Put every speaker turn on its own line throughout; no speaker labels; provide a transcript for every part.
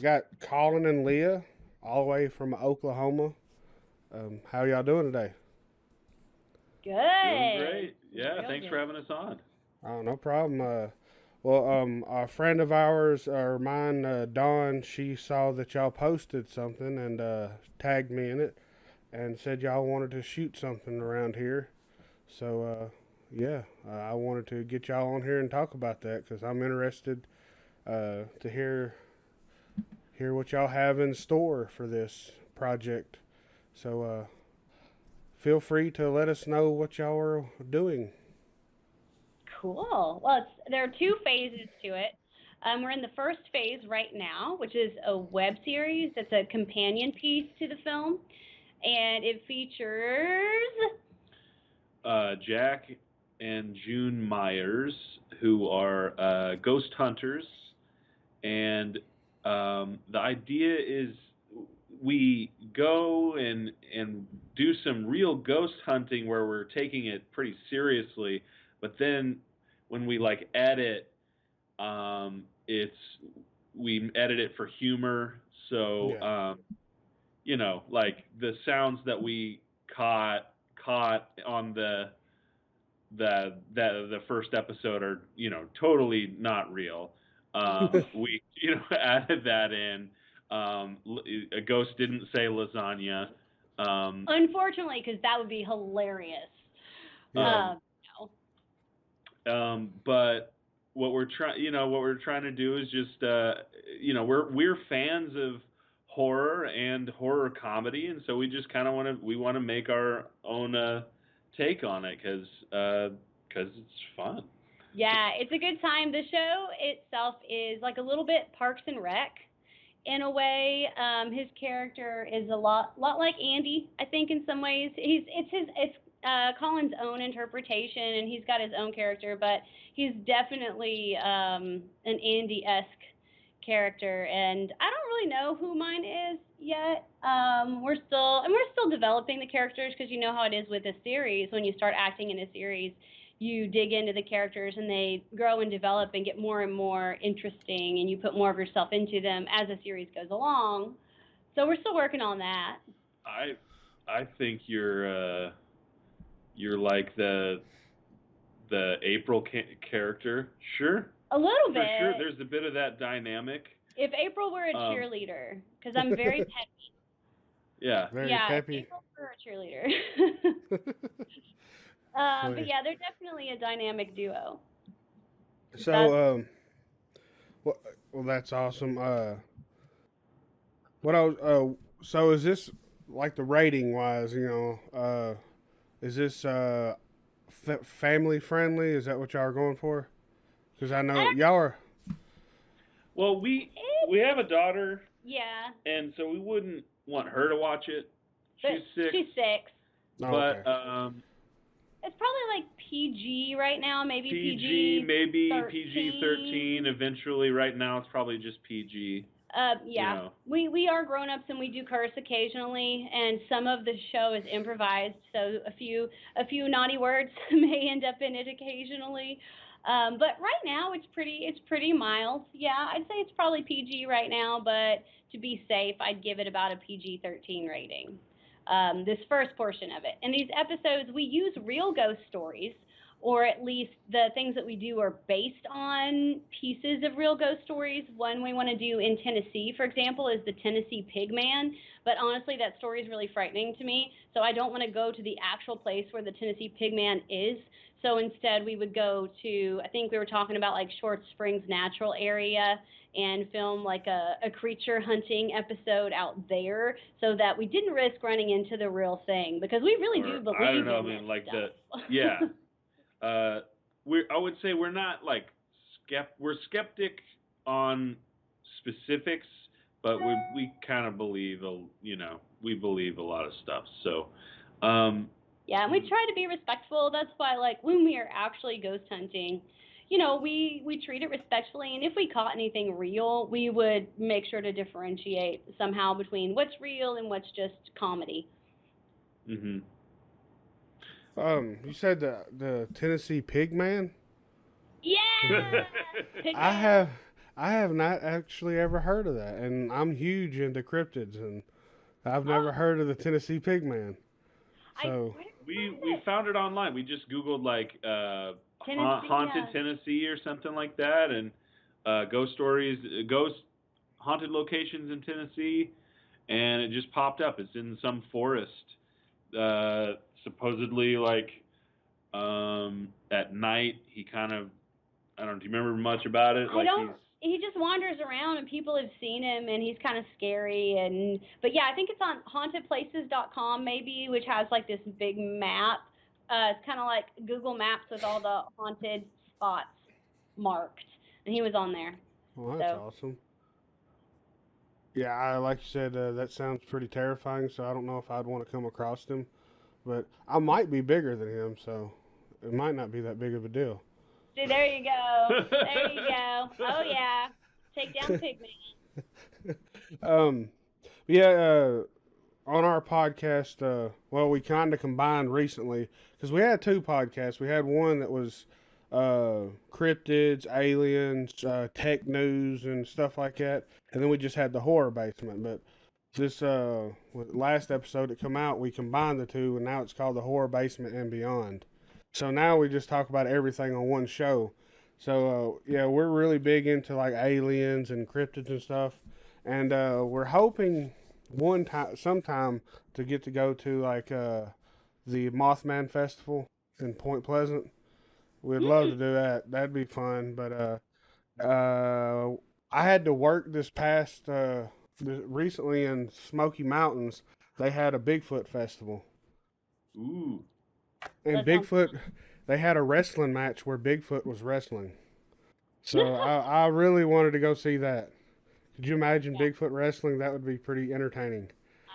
got Colin and Leah all the way from Oklahoma. How y'all doing today?
Doing
Good.
great. Yeah,
Real
thanks
good.
for having us on.
Oh, no problem. A friend of ours, or mine, Dawn, she saw that y'all posted something and tagged me in it and said y'all wanted to shoot something around here. So, yeah, I wanted to get y'all on here and talk about that because I'm interested to hear what y'all have in store for this project. So, feel free to let us know what y'all are doing.
Cool. Well, there are two phases to it. We're in the first phase right now, which is a web series that's a companion piece to the film, and it features.
Jack and June Myers, who are ghost hunters, and the idea is we go and do some real ghost hunting where we're taking it pretty seriously, but then when we like edit, it's we edit it for humor. So
Yeah.
like the sounds that we caught on the first episode are totally not real. We added that in. A ghost didn't say lasagna. Um,
Unfortunately, because that would be hilarious.
Yeah.
um,
No.
but what we're trying to do is just we're fans of horror and horror comedy, and so we just kind of want to make our own take on it because it's fun.
Yeah, it's a good time. The show itself is like a little bit Parks and Rec in a way. His character is a lot like Andy, I think, in some ways. It's Colin's own interpretation, and he's got his own character, but he's definitely an Andy-esque character, and I don't really know who mine is yet. We're still developing the characters because you know how it is with a series. When you start acting in a series, you dig into the characters and they grow and develop and get more and more interesting, and you put more of yourself into them as the series goes along. So we're still working on that.
I I think you're like the April character. Sure,
A little
for sure.
bit.
There's a bit of that dynamic.
If April were a
Um,
cheerleader, because I'm very peppy.
yeah.
Very
Yeah, if
peppy.
April were a cheerleader. But
Funny.
yeah, they're definitely a dynamic duo. That's
So, well, well, that's awesome. What I was, so is this like the rating wise? Is this family friendly? Is that what y'all are going for? Because I know
I
y'all are.
Well, we have a daughter,
yeah,
and so we wouldn't want her to watch it.
but
She's 6,
she's 6.
Oh, okay.
but
It's probably like PG right now, maybe
PG,
PG
maybe PG 13.
13.
Eventually, right now it's probably just PG. You
Yeah,
know,
we are grown ups and we do curse occasionally, and some of the show is improvised, so a few naughty words may end up in it occasionally. But right now it's pretty mild. Yeah, I'd say it's probably PG right now, but to be safe, I'd give it about a PG-13 rating. This first portion of it. In these episodes, we use real ghost stories, or at least the things that we do are based on pieces of real ghost stories. One we want to do in Tennessee, for example, is the Tennessee Pigman. But honestly, that story is really frightening to me, so I don't want to go to the actual place where the Tennessee Pigman is. So instead, we would go to, I think we were talking about like Short Springs Natural Area, and film like a creature hunting episode out there so that we didn't risk running into the real thing because we really do
or I don't
believe
know. I
in this
mean, like yeah.
stuff.
I would say we're not like we're skeptic on specifics, but we kind of believe we believe a lot of stuff. So, um,
Yeah, and we try to be respectful. That's why, like, when we are actually ghost hunting, we treat it respectfully. And if we caught anything real, we would make sure to differentiate somehow between what's real and what's just comedy.
hmm
You said the Tennessee Pig Man.
Yeah,
I
Pigman.
have I have not actually ever heard of that, and I'm huge into cryptids, and I've never
Oh,
heard of the Tennessee Pigman.
I
So,
where is
We
it?
found it online. We just Googled like
Tennessee,
haunted
yeah.
Tennessee or something like that, and ghost stories, ghost haunted locations in Tennessee, and it just popped up. It's in some forest, supposedly like at night. He kind of I don't. Do you remember much about it?
I
Like
don't. He just wanders around, and people have seen him, and he's kind of scary. And but yeah, I think it's on hauntedplaces.com maybe, which has like this big map. It's kind of like Google Maps with all the haunted spots marked, and he was on there.
well, that's
So
awesome. Yeah, like you said, that sounds pretty terrifying. So I don't know if I'd want to come across him, but I might be bigger than him, so it might not be that big of a deal.
see, there you go. There you go. Oh yeah, take down the pigman.
um, yeah, on our podcast, well, we kind of combined recently because we had two podcasts. We had one that was cryptids, aliens, tech news, and stuff like that, and then we just had the horror basement. But this last episode that come out, we combined the two, and now it's called the horror basement and beyond. So now we just talk about everything on one show. So yeah, we're really big into like aliens and cryptids and stuff, and we're hoping sometime to get to go to like the Mothman Festival in Point Pleasant. We'd love to do that. That'd be fun. But I had to work this past recently in Smoky Mountains. They had a Bigfoot festival,
ooh,
and
That sounds
Bigfoot they had a wrestling match where Bigfoot was wrestling. So I really wanted to go see that. Could you imagine
yeah.
Bigfoot wrestling? That would be pretty entertaining.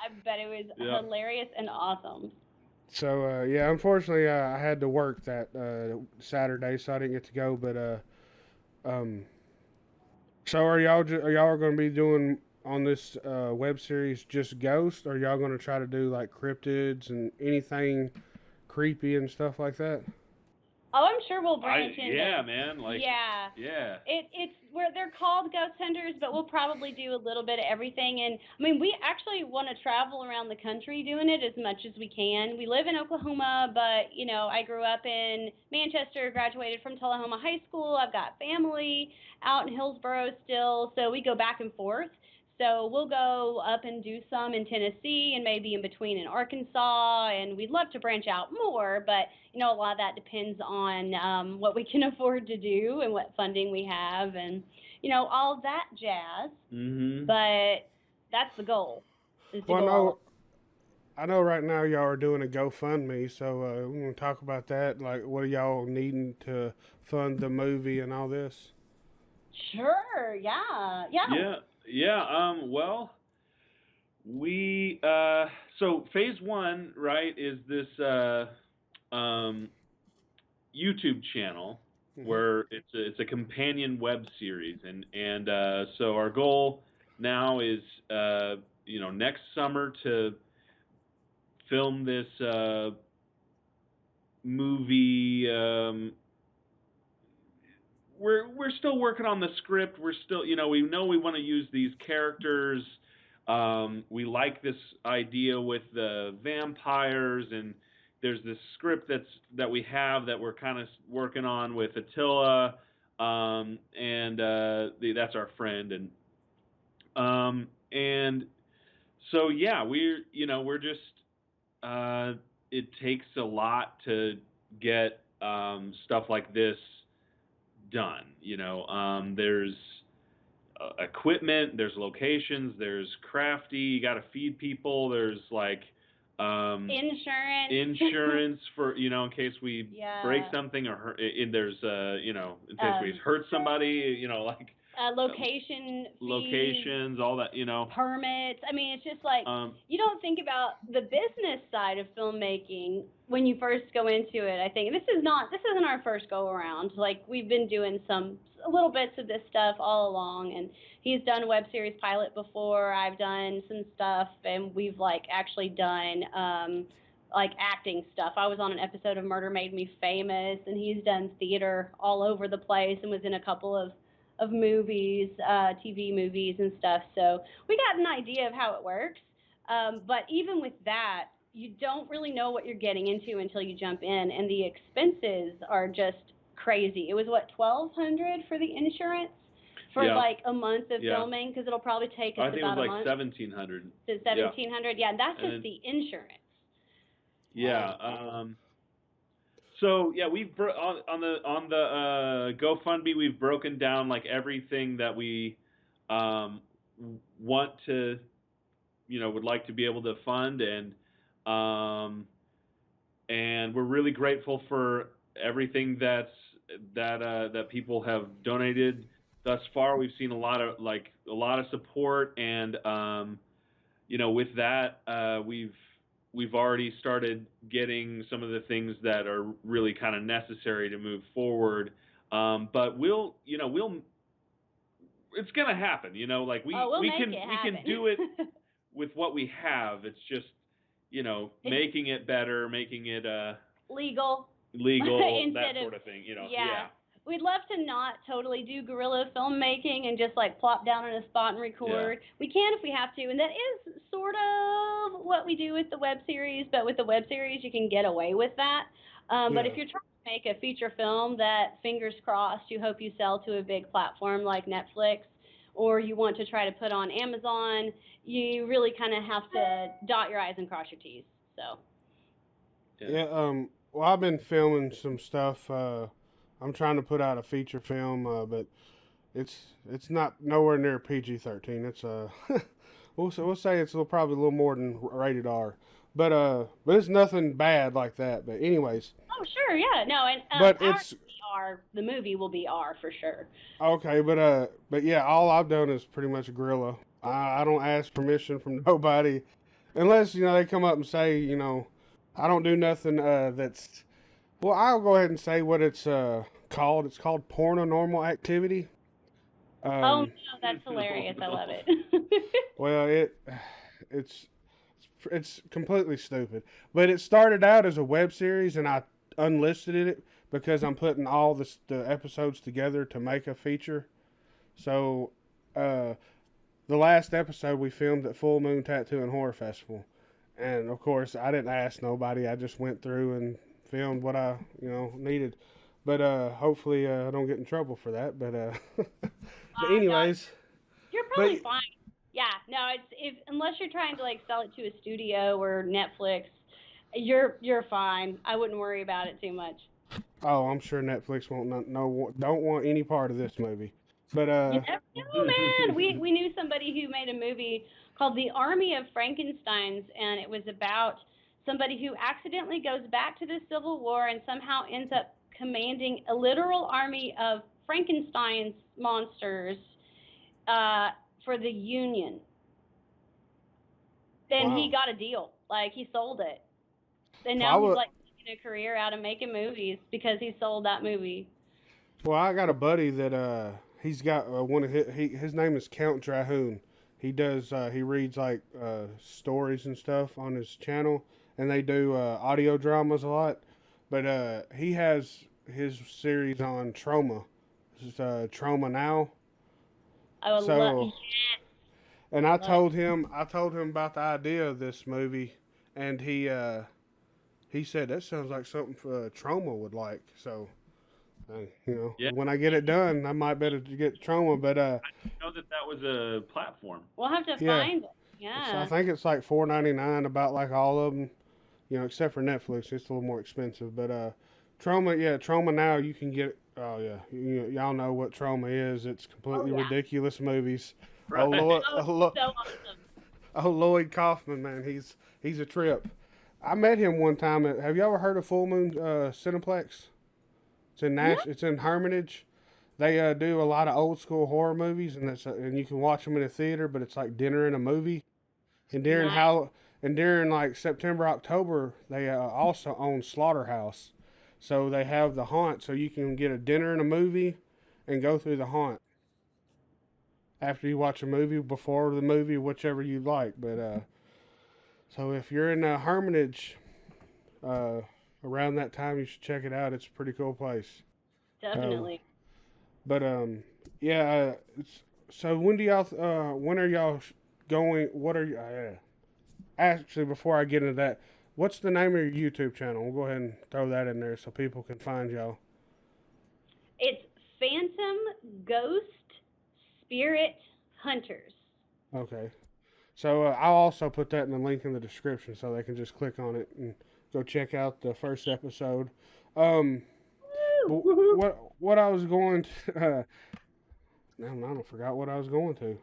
I bet it was
yeah.
hilarious and awesome.
So yeah, unfortunately, I had to work that Saturday, so I didn't get to go. But um, so are y'all going to be doing on this web series just ghosts? Or are y'all going to try to do like cryptids and anything creepy and stuff like that?
Oh, I'm sure we'll branch into.
yeah, man. Like
Yeah.
yeah.
It's where they're called ghost hunters, but we'll probably do a little bit of everything. And I mean, we actually want to travel around the country doing it as much as we can. We live in Oklahoma, but you know, I grew up in Manchester, graduated from Tullahoma High School. I've got family out in Hillsboro still, so we go back and forth. So we'll go up and do some in Tennessee and maybe in between in Arkansas, and we'd love to branch out more, but you know, a lot of that depends on what we can afford to do and what funding we have, and you know, all that jazz.
Mhm.
But that's the goal, is to
Well,
go all.
I know right now y'all are doing a GoFundMe, so we want to talk about that. Like, what are y'all needing to fund the movie and all this?
Sure, yeah, yeah.
Yeah. Yeah. Well, we so phase one, right, is this um YouTube channel
Hmm.
where it's a companion web series, and so our goal now is next summer to film this movie. We're still working on the script. We're still, we know we want to use these characters. We like this idea with the vampires, and there's this script that we have that we're kind of working on with Attila, and that's our friend, and so yeah, we're just it takes a lot to get stuff like this done. There's equipment, there's locations, there's crafty. You got to feed people. There's like
Insurance.
insurance for in case we break
Yeah.
something or there's in case we hurt somebody. Like
Location fees,
locations, all that.
permits. I mean, it's just like
Um,
you don't think about the business side of filmmaking when you first go into it. I think this isn't our first go around. Like we've been doing some little bits of this stuff all along, and he's done a web series pilot before. I've done some stuff, and we've like actually done like acting stuff. I was on an episode of Murder Made Me Famous, and he's done theater all over the place and was in a couple of of movies, TV movies and stuff. So we got an idea of how it works. But even with that, you don't really know what you're getting into until you jump in, and the expenses are just crazy. It was what, 1,200 for the insurance for like a month of filming, because it'll probably take us about a month.
I think it was like 1,700.
To 1,700, yeah, and that's just the insurance.
Yeah. So yeah, we've on the GoFundMe, we've broken down like everything that we want to, would like to be able to fund, and we're really grateful for everything that people have donated thus far. We've seen a lot of support, and with that, we've already started getting some of the things that are really kind of necessary to move forward. But it's gonna happen. We can do it with what we have. It's just, making it better, making it
legal,
that sort of thing. Yeah.
We'd love to not totally do guerrilla filmmaking and just like plop down in a spot and record. Yeah. We can if we have to, and that is sort of what we do with the web series. But with the web series, you can get away with that. But if you're trying to make a feature film that, fingers crossed, you hope you sell to a big platform like Netflix, or you want to try to put on Amazon, you really kind of have to dot your I's and cross your T's. So.
Yeah. Well, I've been filming some stuff. I'm trying to put out a feature film, but it's not nowhere near PG-13. It's we'll say it's probably a little more than rated R, but it's nothing bad like that. But anyways.
Oh sure, yeah, no, and
but it's
R. The movie will be R for sure.
Okay, but yeah, all I've done is pretty much guerrilla. I don't ask permission from nobody, unless they come up and say I don't do nothing that's. Well, I'll go ahead and say what it's called. It's called paranormal activity.
Oh no, that's hilarious! I love it.
Well, it's completely stupid. But it started out as a web series, and I unlisted it because I'm putting all the episodes together to make a feature. So, the last episode we filmed at Full Moon Tattoo and Horror Festival, and of course I didn't ask nobody. I just went through and filmed what I needed, but hopefully I don't get in trouble for that. But but anyways,
you're probably fine. Yeah, no, unless you're trying to like sell it to a studio or Netflix, you're fine. I wouldn't worry about it too much.
Oh, I'm sure Netflix don't want any part of this movie. But
you never know, man. We knew somebody who made a movie called The Army of Frankensteins, and it was about somebody who accidentally goes back to the Civil War and somehow ends up commanding a literal army of Frankenstein's monsters for the Union. Then he got a deal. Like, he sold it. And now he's like making a career out of making movies because he sold that movie.
Well, I got a buddy that he's got one of his name is Count Drahoon. He does he reads like stories and stuff on his channel. And they do audio dramas a lot. But he has his series on trauma. It's Trauma Now.
I would love it.
And I told him about the idea of this movie, and he said that sounds like something Trauma would like. So, when I get it done, I might better get Trauma. But
I didn't know that was a platform.
We'll have to find it. Yeah.
I think it's like $4.99 about like all of them. Except for Netflix, it's a little more expensive. But Trauma Now, you can get. Oh yeah, y'all know what Trauma is. It's completely ridiculous movies.
Right.
So awesome.
Oh, Lloyd Kaufman, man, he's a trip. I met him one time at. Have you ever heard of Full Moon Cineplex? It's in It's in Hermitage. They do a lot of old school horror movies, and you can watch them in a theater, but it's like dinner in a movie. And during like September, October, they also own Slaughterhouse. So they have the haunt, so you can get a dinner and a movie and go through the haunt after you watch a movie, before the movie, whichever you like. But so if you're in Hermitage around that time, you should check it out. It's a pretty cool place.
Definitely.
But Yeah. So when do y'all? When are y'all going? What are you? Actually, before I get into that, what's the name of your YouTube channel? We'll go ahead and throw that in there so people can find y'all.
It's Phantom Ghost Spirit Hunters.
Okay. So I'll also put that in the link in the description so they can just click on it and go check out the first episode. Um,
Woo!
but
Woohoo!
what I was going to, now I don't forgot what I was going to.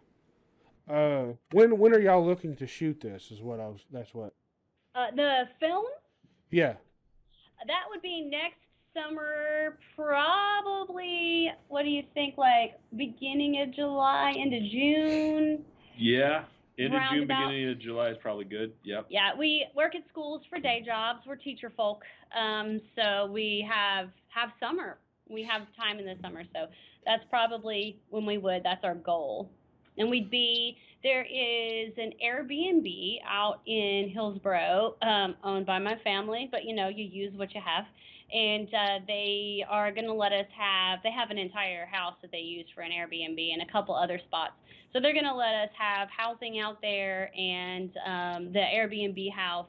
When are y'all looking to shoot this? Is what I was. That's what.
The film,
Yeah.
that would be next summer, probably. What do you think? Like beginning of July into June,
Yeah, end of June,
roundabout.
beginning of July is probably good. Yep.
Yeah, we work at schools for day jobs. We're teacher folk, so we have summer. We have time in the summer, so that's probably when we would. That's our goal, and we'd be. There is an Airbnb out in Hillsboro, owned by my family, but you know you use what you have, and they are going to let us have. They have an entire house that they use for an Airbnb and a couple other spots. So they're going to let us have housing out there and the Airbnb house,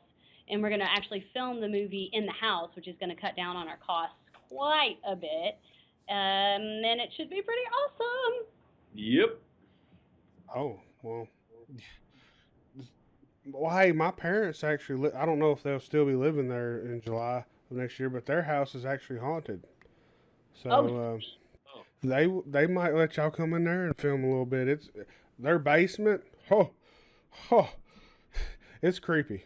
and we're going to actually film the movie in the house, which is going to cut down on our costs quite a bit. And it should be pretty awesome.
Yep.
Oh well. Well, hey, my parents actually. I don't know if they'll still be living there in July of next year, but their house is actually haunted. So
Oh,
Oh.
they might let y'all come in there and film a little bit. It's their basement. Oh, oh, it's creepy.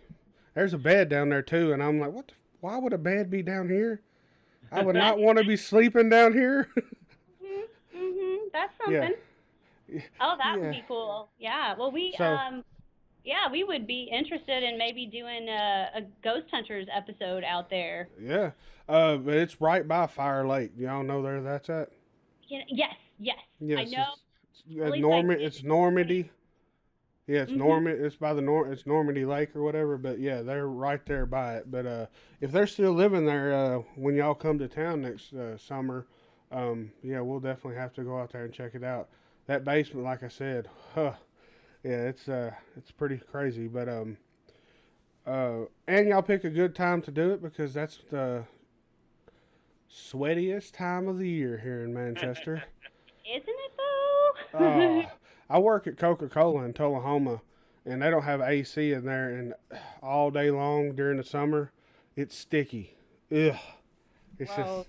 There's a bed down there too, and I'm like, what? Why would a bed be down here? I would
that.
not want to be sleeping down here.
That's
Yeah,
something. Oh, that would
yeah.
be cool. Yeah. Well,
So
yeah, we would be interested in maybe doing a Ghost Hunters episode out there.
yeah, but it's right by Fire Lake. Y'all know where that's at?
Yes, yes. I
Yes,
know.
it's
At least I did.
It's Normandy. Yeah, it's
Mhm.
It's by the it's Normandy Lake or whatever. But yeah, they're right there by it. But if they're still living there, when y'all come to town next summer, yeah, we'll definitely have to go out there and check it out. That basement, like I said, yeah, it's pretty crazy. But and y'all pick a good time to do it because that's the sweatiest time of the year here in Manchester.
Isn't it though?
Uh, I work at Coca-Cola in Tullahoma, and they don't have AC in there, and all day long during the summer, it's sticky. Ugh. It's just,
Well,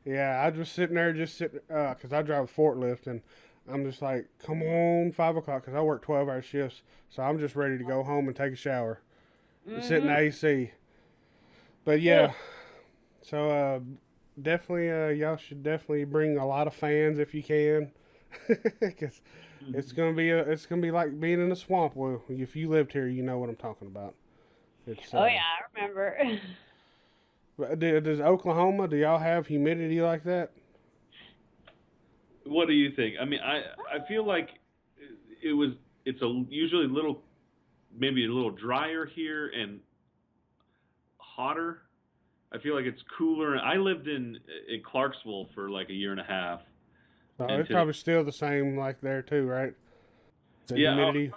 yeah, I just sitting there, because I drive a forklift, and I'm just like, come on, 5 o'clock, because I work 12-hour shifts, so I'm just ready to go home and take a shower and sit in the
mhm.
AC. But
Ugh.
yeah, so definitely, y'all should definitely bring a lot of fans if you can, because it's gonna be like being in a swamp. Well, if you lived here, you know what I'm talking about. It's
Oh yeah, I remember.
does Oklahoma? Do y'all have humidity like that?
What do you think? I mean, I feel like it was it's a usually a little maybe a little drier here and hotter. I feel like it's cooler. I lived in Clarksville for like a year and a half,
So
and
it's probably still the same like there too, right? The
yeah,
humidity.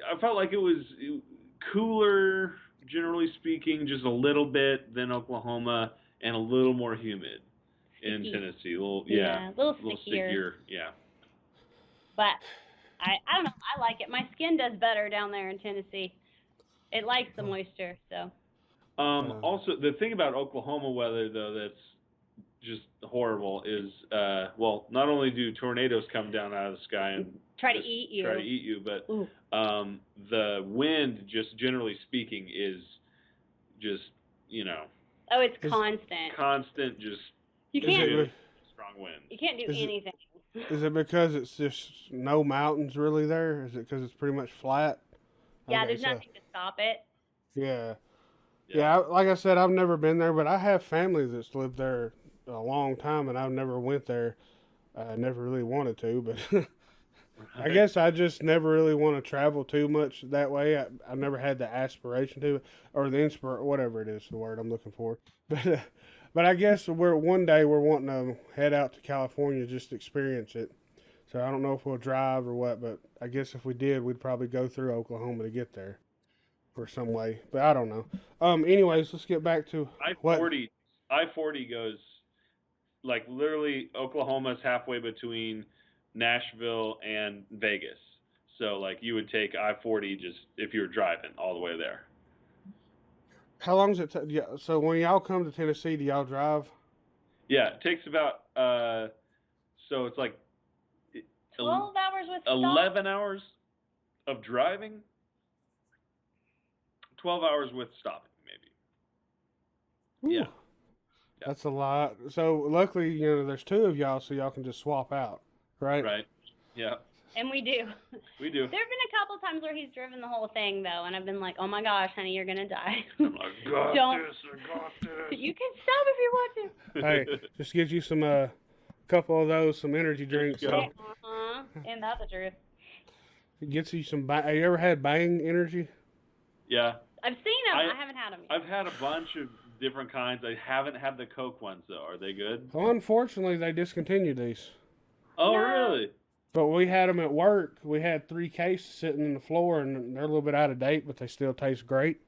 I felt like it was cooler, generally speaking, just a little bit than Oklahoma, and a little more humid in
Sticky.
Tennessee. A little, yeah,
Yeah, a little
a little
stickier.
stickier. Yeah.
But I don't know. I like it. My skin does better down there in Tennessee. It likes the moisture, so.
Uh,
Also, the thing about Oklahoma weather, though, that's just horrible is, well, not only do tornadoes come down out of the sky and
Try to
just
eat
try to
you.
eat you, but
Ooh.
the wind, just generally speaking, is just, you know,
Oh, it's
is
constant.
constant, just
You
is
can't
it
really strong winds.
you can't do
is it
anything.
is it because it's just no mountains really there? Is it because it's pretty much flat?
Yeah,
Okay,
there's
so
nothing to stop it.
yeah.
Yeah.
Yeah, like I said, I've never been there, but I have family that's lived there a long time, and I've never went there. I never really wanted to, but I
Right.
guess I just never really want to travel too much that way. I never had the aspiration to, or the whatever it is, the word I'm looking for. But but I guess we're one day we're wanting to head out to California just to experience it. So I don't know if we'll drive or what, but I guess if we did, we'd probably go through Oklahoma to get there or some way. But I don't know. Anyways, let's get back to what.
I-40 goes like literally Oklahoma's halfway between Nashville and Vegas. So like you would take I-40 just if you were driving all the way there.
How long does it take? Yeah, so when y'all come to Tennessee, do y'all drive?
Yeah, it takes about so it's like
12 hours with
11 hours of driving. 12 hours with stopping, maybe.
Ooh,
Yeah.
That's a lot. So luckily, there's two of y'all, so y'all can just swap out, right?
Right. Yeah.
And we do.
We do.
There have been a couple times where he's driven the whole thing, though, and I've been like, oh my gosh, honey, you're going to die.
I'm like, I got this.
You can stop if you want to.
Hey, just get you some couple of those, some energy drinks.
And that's the truth.
Gets you some. Have you ever had Bang energy?
Yeah.
I've seen them. I haven't had them yet.
I've had a bunch of different kinds. I haven't had the Coke ones though. Are they good?
Well, unfortunately, they discontinued these.
Oh,
No.
really?
But we had them at work. We had 3 cases sitting on the floor, and they're a little bit out of date, but they still taste great.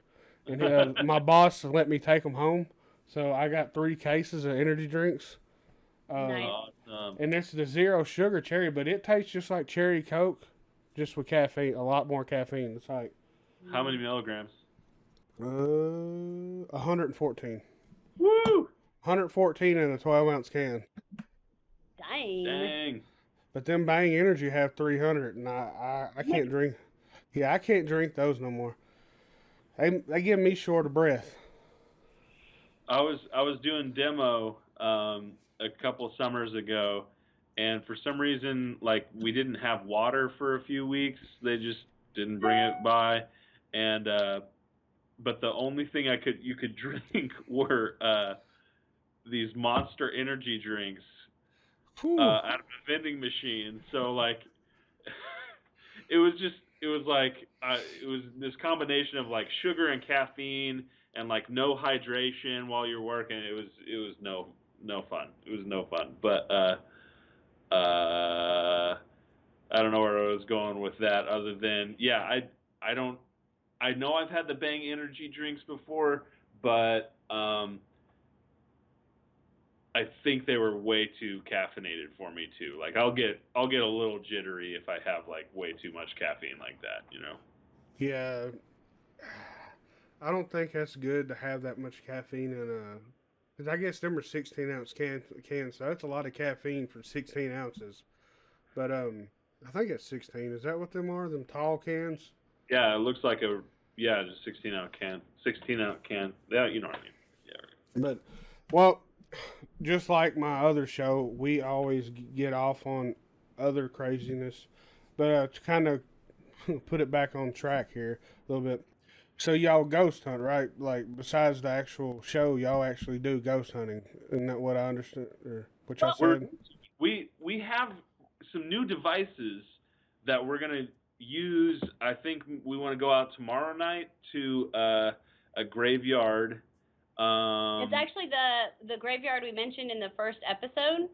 And my boss let me take them home, so I got 3 cases of energy drinks.
Nice.
Awesome.
And it's the 0 sugar cherry, but it tastes just like cherry Coke, just with caffeine, a lot more caffeine. It's like
How many milligrams?
114.
Woo!
114 in a 12-ounce can.
Dang.
But them Bang Energy have 300, and I can't drink. Yeah, I can't drink those no more. They give me short of breath.
I was doing demo a couple summers ago, and for some reason, like we didn't have water for a few weeks. They just didn't bring it by, and but the only thing you could drink were these Monster energy drinks out of a vending machine. So like, it was this combination of like sugar and caffeine and like no hydration while you're working. It was no fun. It was no fun. But I don't know where I was going with that. Other than I know I've had the Bang energy drinks before, but I think they were way too caffeinated for me too. Like I'll get a little jittery if I have like way too much caffeine like that,
Yeah. I don't think that's good to have that much caffeine in a. Because I guess them are 16-ounce cans, so that's a lot of caffeine for 16 ounces. But I think it's 16. Is that what them are? Them tall cans?
Yeah, it looks like just 16-ounce can. 16-ounce can. Yeah, you know what I mean. Yeah.
But, well, just like my other show, we always get off on other craziness. But to kind of put it back on track here a little bit. So y'all ghost hunt, right? Like besides the actual show, y'all actually do ghost hunting. Isn't that what I understood, or what y'all said?
We have some new devices that we're gonna use. I think we want to go out tomorrow night to a graveyard.
It's actually the graveyard we mentioned in the first episode.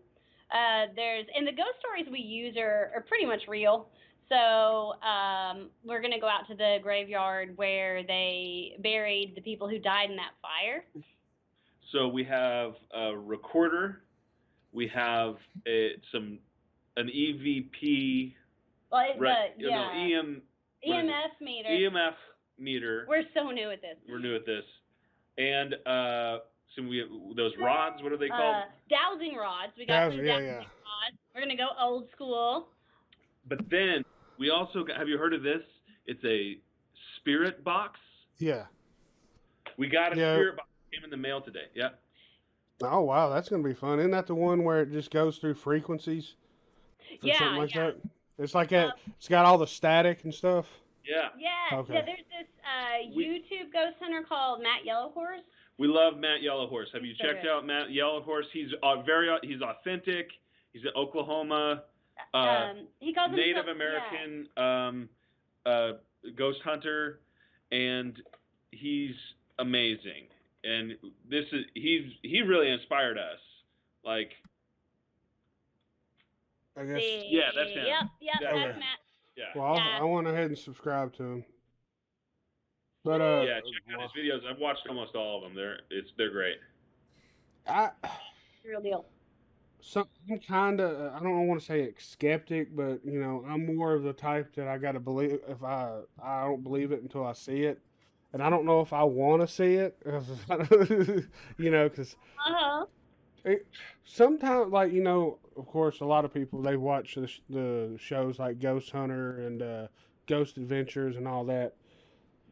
And the ghost stories we use are pretty much real. So we're going to go out to the graveyard where they buried the people who died in that fire.
So we have a recorder. We have an EVP.
Well,
EMF
meter.
EMF meter.
We're so new at this.
We're new at this. And those rods, what are they called?
Dowsing rods. We got some dowsing
yeah.
rods. We're going to go old school.
But then we also have you heard of this? It's a spirit box.
Yeah.
We got a spirit box. Came in the mail today. Yeah.
Oh wow, that's gonna be fun. Isn't that the one where it just goes through frequencies? Or something like that. It's like it's got all the static and stuff.
Yeah.
Yeah.
Okay.
Yeah. There's this YouTube ghost hunter called Matt Yellowhorse.
We love Matt Yellowhorse. Have you checked out Matt Yellowhorse? He's he's authentic. He's in Oklahoma.
He calls
Native
himself,
American ghost hunter, and he's amazing. And he really inspired us. Like
I guess.
Yeah, that's him.
Yep,
Yeah.
that's
Okay.
Matt.
Yeah.
Well,
Yeah.
I went ahead and subscribed to him. But
Yeah, check out his videos. I've watched almost all of them. They're great.
Real deal.
So I'm kind of, I don't want to say skeptic, but I'm more of the type that I got to believe. If I don't believe it until I see it, and I don't know if I want to see it, because
Uh-huh.
sometimes, like, of course, a lot of people, they watch the shows like Ghost Hunter and Ghost Adventures and all that,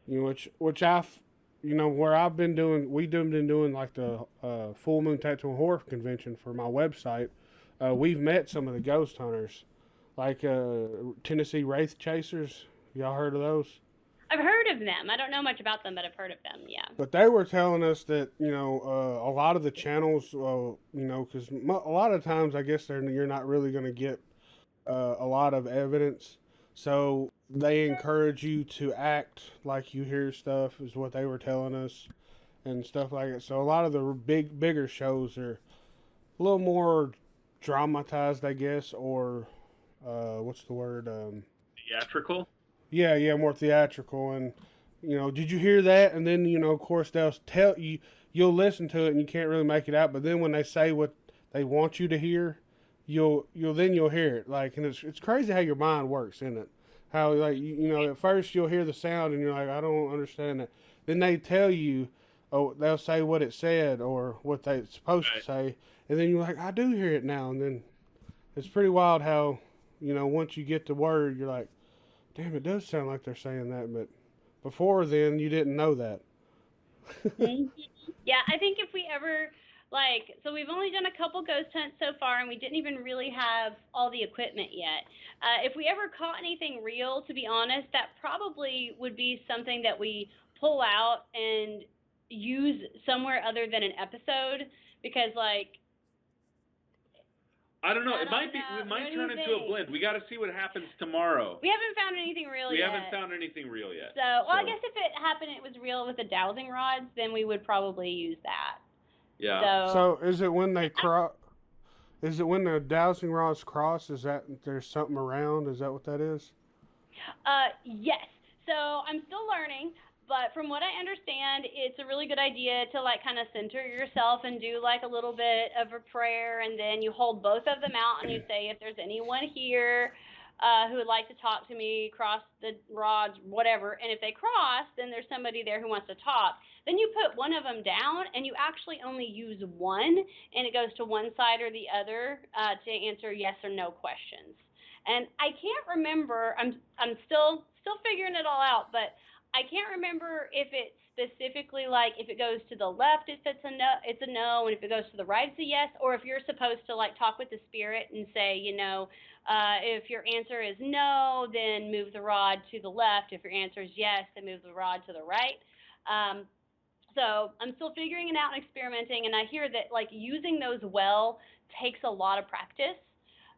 which where I've been doing, been doing like the Full Moon Tactical Horror Convention for my website. We've met some of the ghost hunters, like Tennessee Wraith Chasers. Y'all heard of those?
I've heard of them. I don't know much about them, but I've heard of them. Yeah.
But they were telling us that a lot of the channels, because a lot of times I guess you're not really going to get a lot of evidence, so they encourage you to act like you hear stuff, is what they were telling us, and stuff like that. So a lot of the bigger shows are a little more dramatized, I guess, or what's the word?
Theatrical.
Yeah, more theatrical. And did you hear that? And then of course they'll tell you, you'll listen to it and you can't really make it out. But then when they say what they want you to hear, you'll hear it. Like, and it's crazy how your mind works, isn't it? How, like, at first you'll hear the sound and you're like, I don't understand that. Then they tell you, oh, they'll say what it said or what they're supposed to say, and then you're like, I do hear it now. And then it's pretty wild how once you get the word, you're like, damn, it does sound like they're saying that. But before then, you didn't know that.
Yeah, I think if we ever, so we've only done a couple ghost hunts so far, and we didn't even really have all the equipment yet. If we ever caught anything real, to be honest, that probably would be something that we pull out and use somewhere other than an episode, because,
I don't know. It might turn into a blend. We got to see what happens tomorrow.
We haven't found anything real yet.
We haven't found anything real yet.
So, I guess if it happened, it was real with the dowsing rods, then we would probably use that.
Yeah.
So is it when they cross? Is it when the dowsing rods cross? Is that there's something around? Is that what that is?
Yes. So I'm still learning. But from what I understand, it's a really good idea to kind of center yourself and do a little bit of a prayer, and then you hold both of them out and you say, if there's anyone here who would like to talk to me, cross the rods, whatever, and if they cross, then there's somebody there who wants to talk. Then you put one of them down and you actually only use one, and it goes to one side or the other to answer yes or no questions. And I can't remember. I'm still figuring it all out, but I can't remember if it's specifically if it goes to the left, if it's a no, and if it goes to the right, it's a yes, or if you're supposed to talk with the spirit and say, if your answer is no, then move the rod to the left. If your answer is yes, then move the rod to the right. So I'm still figuring it out and experimenting, and I hear that using those well takes a lot of practice.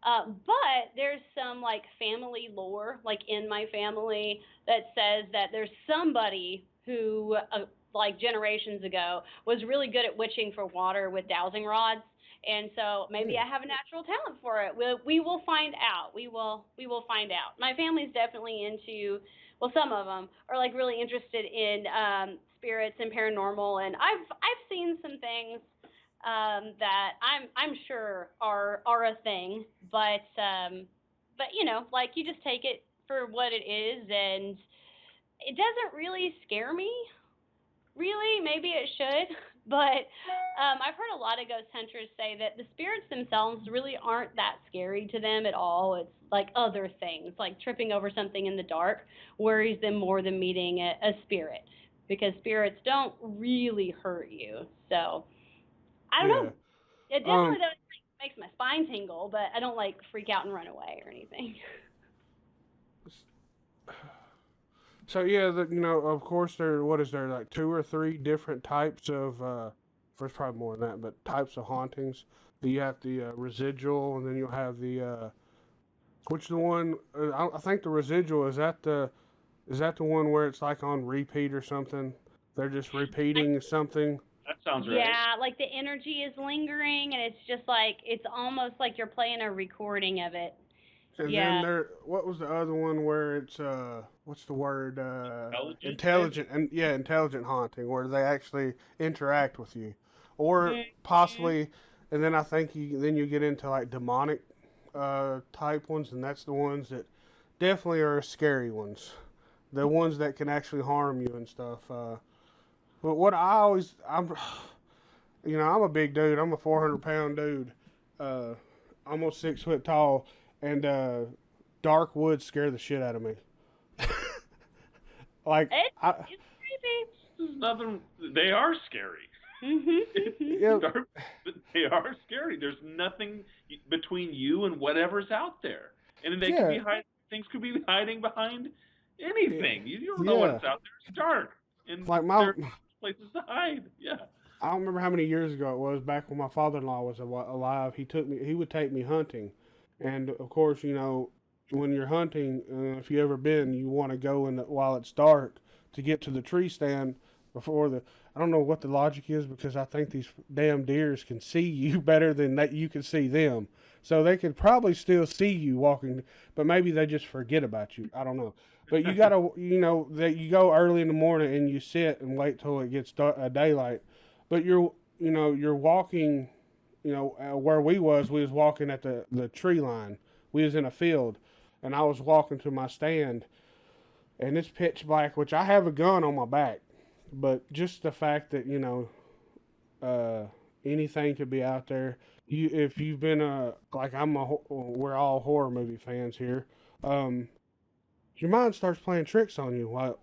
But there's some family lore in my family that says that there's somebody who generations ago was really good at witching for water with dowsing rods, and so maybe I have a natural talent for it. We will find out. We will find out. My family's definitely into, well, some of them are really interested in spirits and paranormal, and I've seen some things that I'm sure are a thing, but you just take it for what it is, and it doesn't really scare me. Really, maybe it should, but I've heard a lot of ghost hunters say that the spirits themselves really aren't that scary to them at all. It's other things, tripping over something in the dark worries them more than meeting a spirit, because spirits don't really hurt you. So I don't know. It definitely makes my spine tingle, but I don't freak out and run away or anything.
So yeah, of course there. What is there 2 or 3 different types of? There's probably more than that, but types of hauntings. You have the residual, and then you'll have the. Which the one? I think the residual is that the one where it's on repeat or something. They're just repeating something.
That's Sounds right.
Yeah, like the energy is lingering, and it's just like it's almost like you're playing a recording of it.
And
Yeah.
then what was the other one where it's what's the word?
Intelligent,
Intelligent, and yeah, intelligent haunting, where they actually interact with you, or
Mhm.
possibly, and then I think you get into like demonic type ones, and that's the ones that definitely are scary ones, the ones that can actually harm you and stuff. But what I'm a big dude. I'm a 400-pound dude, uh, almost 6 foot tall, and dark woods scare the shit out of me. Like
It's
I,
it's creepy.
There's nothing. They are scary.
Mhm.
yeah,
Dark, but they are scary. There's nothing between you and whatever's out there, and they could
yeah,
be hiding. Things could be hiding behind anything. You don't know
yeah.
what's out there. It's dark, and
Like
there's places to hide. Yeah.
I don't remember how many years ago it was. Back when my father-in-law was alive, he would take me hunting, and of course, when you're hunting, if you ever been, you want to go while it's dark to get to the tree stand before the. I don't know what the logic is because I think these damn deers can see you better than that you can see them. So they could probably still see you walking, but maybe they just forget about you. I don't know. But you gotta, that you go early in the morning and you sit and wait till it gets daylight. But you're walking, where we was walking at the tree line. We was in a field, and I was walking to my stand, and it's pitch black, which I have a gun on my back, but just the fact that uh, anything could be out there. If you've been like we're all horror movie fans here. Um, your mind starts playing tricks on you. Like,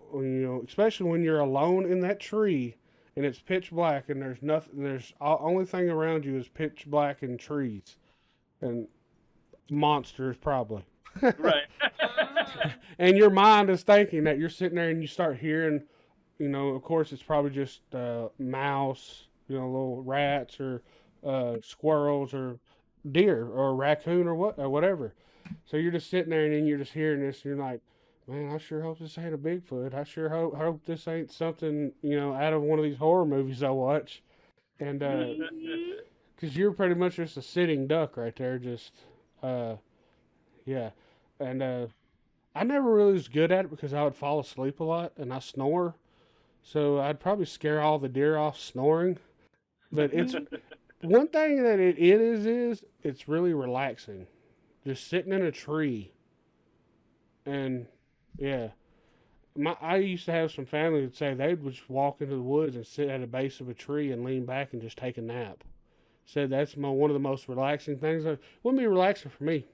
especially when you're alone in that tree and it's pitch black and there's nothing. There's only thing around you is pitch black and trees and monsters probably.
Right.
And your mind is thinking that you're sitting there and you start hearing, of course it's probably just mouse, little rats or squirrels or deer or raccoon or whatever. So you're just sitting there and then you're just hearing this and you're like, man, I sure hope this ain't a Bigfoot. I sure hope this ain't something, out of one of these horror movies I watch. And
Mhm.
because you're pretty much just a sitting duck right there, just uh, yeah. And I never really was good at it because I would fall asleep a lot and I snore. So I'd probably scare all the deer off snoring. But it's one thing that it is it's really relaxing. Just sitting in a tree and yeah. I used to have some family that say they would just walk into the woods and sit at a base of a tree and lean back and just take a nap. Said that's one of the most relaxing things. Wouldn't be relaxing for me.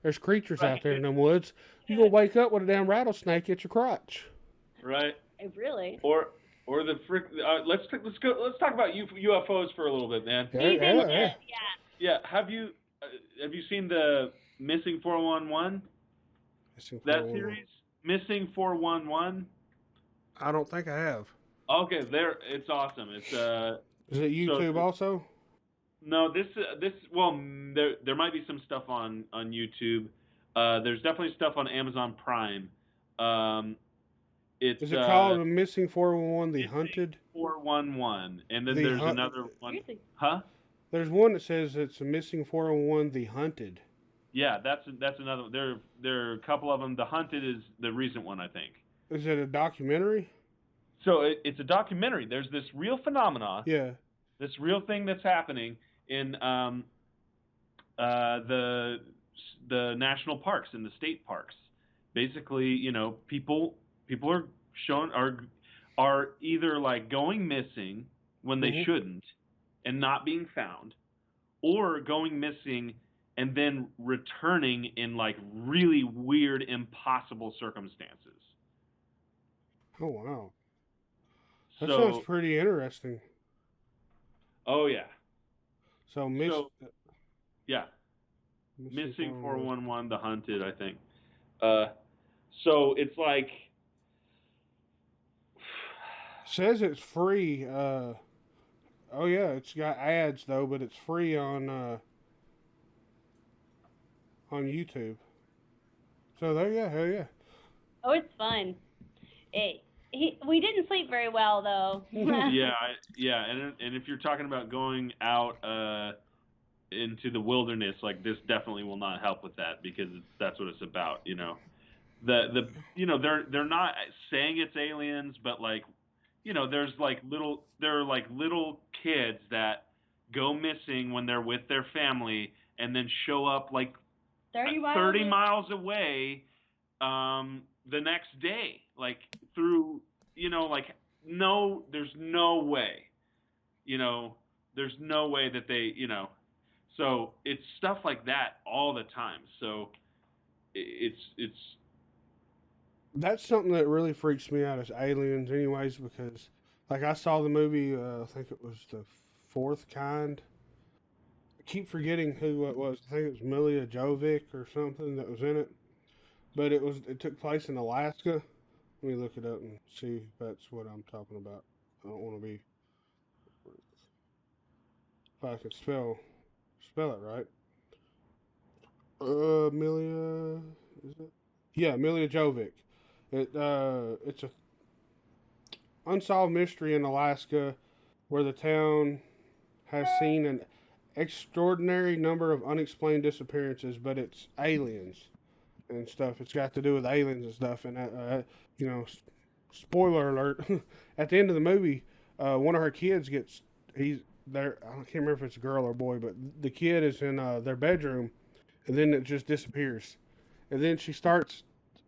There's creatures out there in
Right.
them woods. You gonna wake up with a damn rattlesnake at your crotch.
Right.
Really?
Or the frick. Let's talk about UFOs for a little bit, man.
Yeah,
Ease into
yeah,
it. Yeah.
Yeah. Have you seen the Missing 411? That
yeah.
series, Missing 411.
I don't think I have.
Okay, it's awesome. It's
Is it
so
YouTube also?
no, there might be some stuff on YouTube. There's definitely stuff on Amazon Prime. Um, it's
Is it called The Missing 411 The
Missing
Hunted?
411, and then
The
there's
Hunt.
another one.
Seriously.
Huh?
There's one that says it's a Missing 411 The Hunted.
Yeah, that's another. There are a couple of them. The Hunted is the recent one, I think.
Is it a documentary?
So it's a documentary. There's this real phenomena,
Yeah.
this real thing that's happening in the national parks and the state parks. Basically, people are either like going missing when they
Mhm.
shouldn't and not being found, or going missing and then returning in like really weird, impossible circumstances.
Oh wow. That sounds
So,
pretty interesting.
oh yeah.
So
So yeah,
Missing
Missing
411.
411, The Hunted, I think. Uh, so it's like,
Says it's free. Oh yeah, it's got ads though, but it's free on YouTube. So there, yeah, hell yeah.
Oh, it's fun. It We didn't sleep very well though.
Yeah, and if you're talking about going out into the wilderness, like this definitely will not help with that because that's what it's about. They're not saying it's aliens, but like there are like little kids that go missing when they're with their family and then show up like 30 miles away the next day, like through like no, there's no way, there's no way that so it's stuff like that all the time. So it's
That's something that really freaks me out is aliens, anyways, because like I saw the movie, I think it was the Fourth Kind. I keep forgetting who it was. I think it was Milia Jovic or something that was in it, but it took place in Alaska. Let me look it up and see if that's what I'm talking about. I don't want to be if I can spell it right. Milia, is it? Yeah, Milia Jovic. It's a unsolved mystery in Alaska where the town has seen an extraordinary number of unexplained disappearances, but it's aliens and stuff. It's got to do with aliens and stuff. And, you know, spoiler alert, at the end of the movie, one of her kids he's there. I can't remember if it's a girl or boy, but the kid is in their bedroom and then it just disappears. And then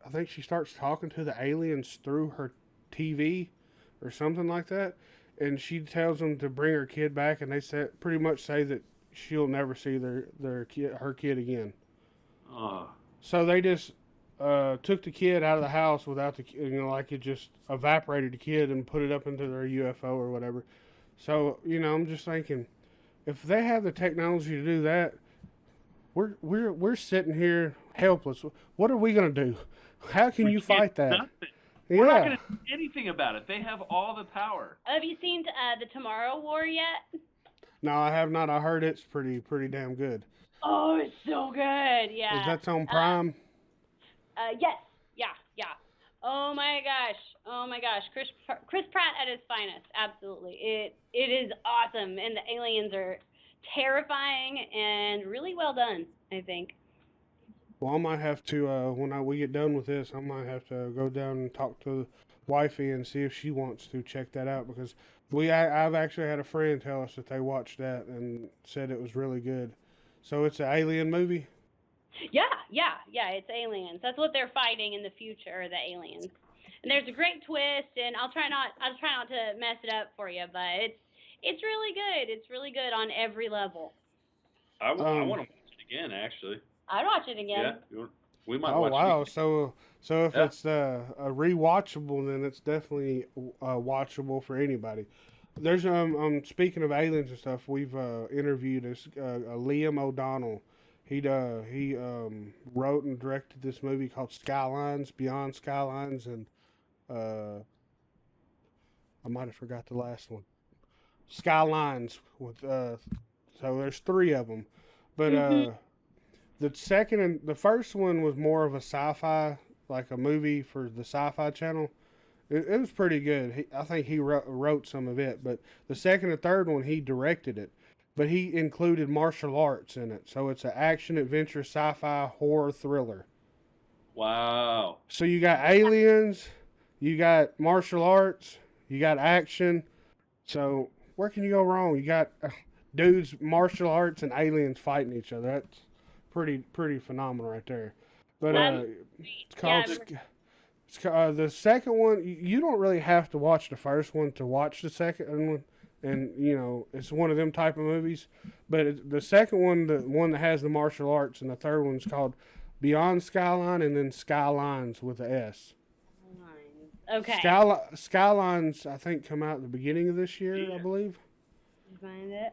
I think she starts talking to the aliens through her TV or something like that. And she tells them to bring her kid back, and they pretty much say that she'll never see her kid again. So they just took the kid out of the house without like it just evaporated the kid and put it up into their UFO or whatever. So I'm just thinking, if they have the technology to do that, we're sitting here helpless. What are we gonna do? How can you fight that?
Nothing. We're not going to do anything about it. They have all the power.
Have you seen the Tomorrow War yet?
No, I have not. I heard it's pretty damn good.
Oh, it's so good. Yeah.
Is that on Prime?
Yes. Yeah. Oh my gosh. Chris Pratt at his finest. Absolutely. It is awesome, and the aliens are terrifying and really well done, I think.
Well, I might have to when we get done with this. I might have to go down and talk to wifey and see if she wants to check that out because I've actually had a friend tell us that they watched that and said it was really good. So it's an alien movie.
Yeah. It's aliens. That's what they're fighting in the future, the aliens. And there's a great twist, and I'll try not to mess it up for you, but it's really good. It's really good on every level.
I want to watch it again, actually.
I'd watch it again.
Yeah, we might watch it.
Oh, wow. So if it's a rewatchable, then it's definitely watchable for anybody. There's speaking of aliens and stuff, we've interviewed Liam O'Donnell. He wrote and directed this movie called Skylines, Beyond Skylines, and I might have forgot the last one. Skylines with so there's 3 of them, but the first one was more of a sci-fi, like a movie for the Sci-Fi Channel. It was pretty good. I think he wrote some of it, but the second and third one he directed it. But he included martial arts in it, so it's an action, adventure, sci-fi, horror, thriller.
Wow.
So you got aliens, you got martial arts, you got action. So where can you go wrong? You got dudes, martial arts, and aliens fighting each other. That's pretty phenomenal right there. But it's called the second one. You don't really have to watch the first one to watch the second one, and it's one of them type of movies. But the second one, the one that has the martial arts, and the third one's called Beyond Skyline, and then Skylines with a S.
Okay.
Skylines, I think, come out at the beginning of this year, I believe.
You find it?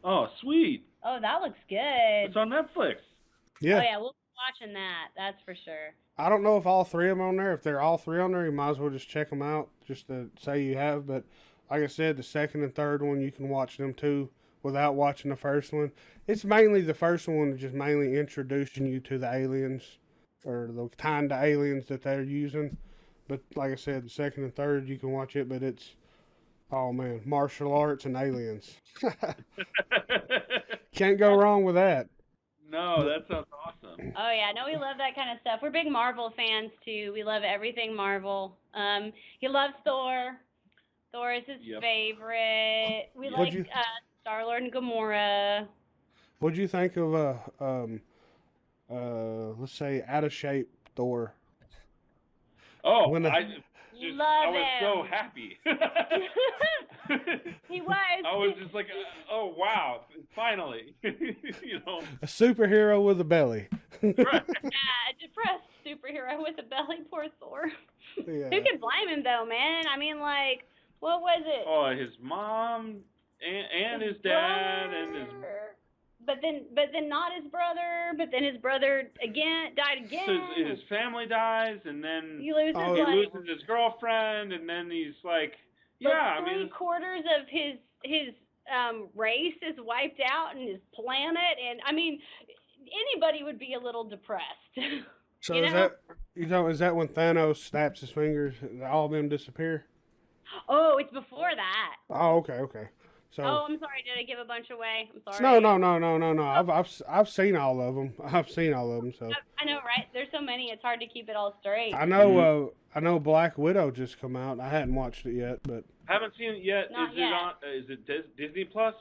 Oh, sweet.
Oh, that looks good.
It's on Netflix.
Yeah.
Oh, yeah, we'll be watching that. That's for sure.
I don't know if all 3 of them are on there. If they're all 3 on there, you might as well just check them out just to say you have. But like I said, the second and third one, you can watch them too without watching the first one. It's mainly the first one, just mainly introducing you to the aliens or the kind of aliens that they're using. But like I said, the second and third you can watch it, but it's oh man, martial arts and aliens. Can't go wrong with that.
No, that sounds awesome.
Oh yeah, no, we love that kind of stuff. We're big Marvel fans too. We love everything Marvel. He loves Thor. Thor is his favorite. We like Star-Lord and Gamora.
What'd you think of let's say out of shape Thor?
Oh,
When the-
I was so happy.
He was.
I was just like, oh wow, finally, you know.
A superhero with a belly.
Right.
Yeah, a depressed superhero with a belly. Poor Thor.
Yeah.
Who can blame him though, man? I mean, like, what was it?
Oh, his mom and his dad and his.
But then not his brother. But then his brother died again.
So his family dies, and then
he loses,
he loses his girlfriend, and then he's like, yeah, I mean,
3/4 of his race is wiped out, and his planet, and I mean, anybody would be a little depressed.
So
you know?
Is that when Thanos snaps his fingers and all of them disappear?
Oh, it's before that.
Oh, okay. So.
Oh, I'm sorry. Did I give a bunch away? I'm sorry.
No. I've seen all of them. So.
I know, right? There's so many. It's hard to keep it all straight.
I know. I know Black Widow just come out. I hadn't watched it yet, but.
Haven't seen it yet.
Not
is
yet.
it on? Is it Disney Plus?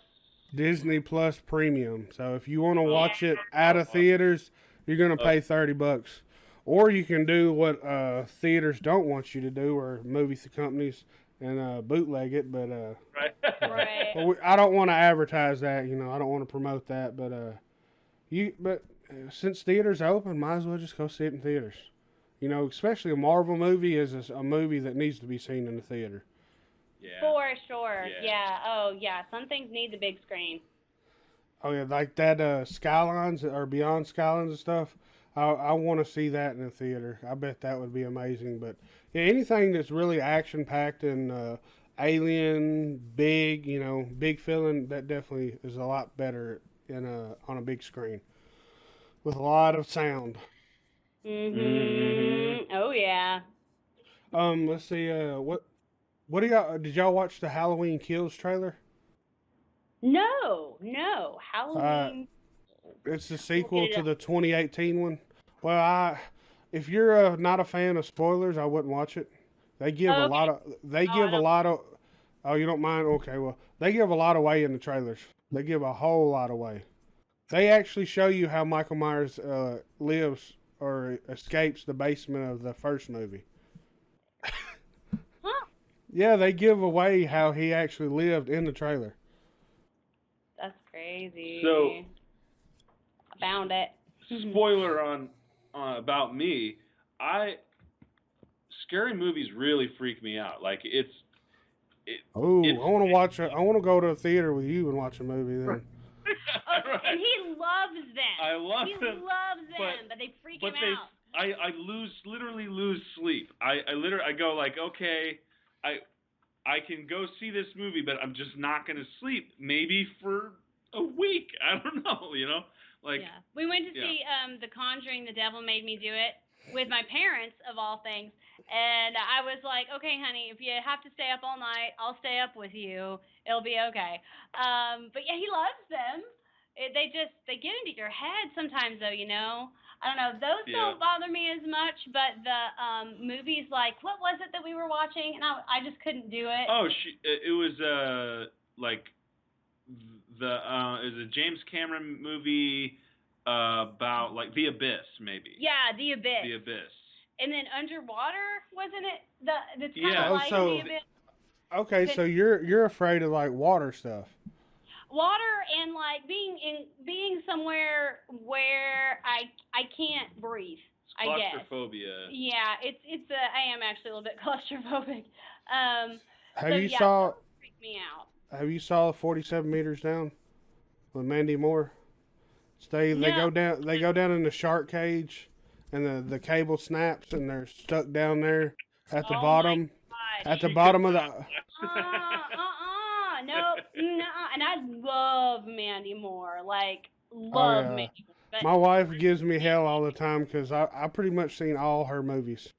Disney Plus Premium. So if you want to watch it out of theaters, you're gonna pay $30. Or you can do what theaters don't want you to do, or movie companies, and bootleg it. But
Right.
Right.
but I don't want to advertise that. You know, I don't want to promote that. But since theaters are open, might as well just go see it in theaters. You know, especially a Marvel movie is a movie that needs to be seen in the theater.
Yeah.
For sure.
Yeah.
Yeah. Oh, yeah. Some things need the big screen.
Oh yeah, like that Skylines or Beyond Skylines and stuff. I want to see that in the theater. I bet that would be amazing. But yeah, anything that's really action packed and alien, big, big feeling, that definitely is a lot better on a big screen with a lot of sound.
Oh yeah.
Let's see. What do y'all did y'all watch the Halloween Kills trailer?
No. Halloween.
It's the sequel to the 2018 one. Well, if you're not a fan of spoilers, I wouldn't watch it. They give a lot of. Oh, you don't mind? Okay, well, they give a lot away in the trailers. They give a whole lot away. They actually show you how Michael Myers lives or escapes the basement of the first movie.
Huh?
Yeah, they give away how he actually lived in the trailer.
That's crazy.
So,
I found it.
Spoiler on about me. Scary movies really freak me out. Like I want to watch it. I want to go to a theater with you and watch a movie then. Right.
And he loves them.
I love
he
them.
He loves them, but they freak him out.
I literally lose sleep. I go like, okay, I can go see this movie, but I'm just not gonna sleep. Maybe for a week. I don't know. Like.
Yeah. We went to see The Conjuring. The Devil Made Me Do It with my parents, of all things. And I was like, okay, honey, if you have to stay up all night, I'll stay up with you. It'll be okay. But yeah, he loves them. They get into your head sometimes, though. I don't know. Those don't bother me as much, but the movies, like, what was it that we were watching? And I just couldn't do it.
Oh, it was like it was a James Cameron movie about like The Abyss, maybe.
Yeah, The Abyss.
The Abyss.
And then Underwater, wasn't it? That's kind
Yeah.
of like The Abyss.
Okay, so you're afraid of like water stuff.
Water and like being somewhere where I can't breathe. I guess.
Claustrophobia.
Yeah, I am actually a little bit claustrophobic. Freak me out.
Have you saw 47 meters down with Mandy Moore? They go down in the shark cage, and the cable snaps, and they're stuck down there at the bottom. At the bottom of the.
No. And I love Mandy Moore. Like, love Mandy Moore. But
my wife gives me hell all the time because I pretty much seen all her movies.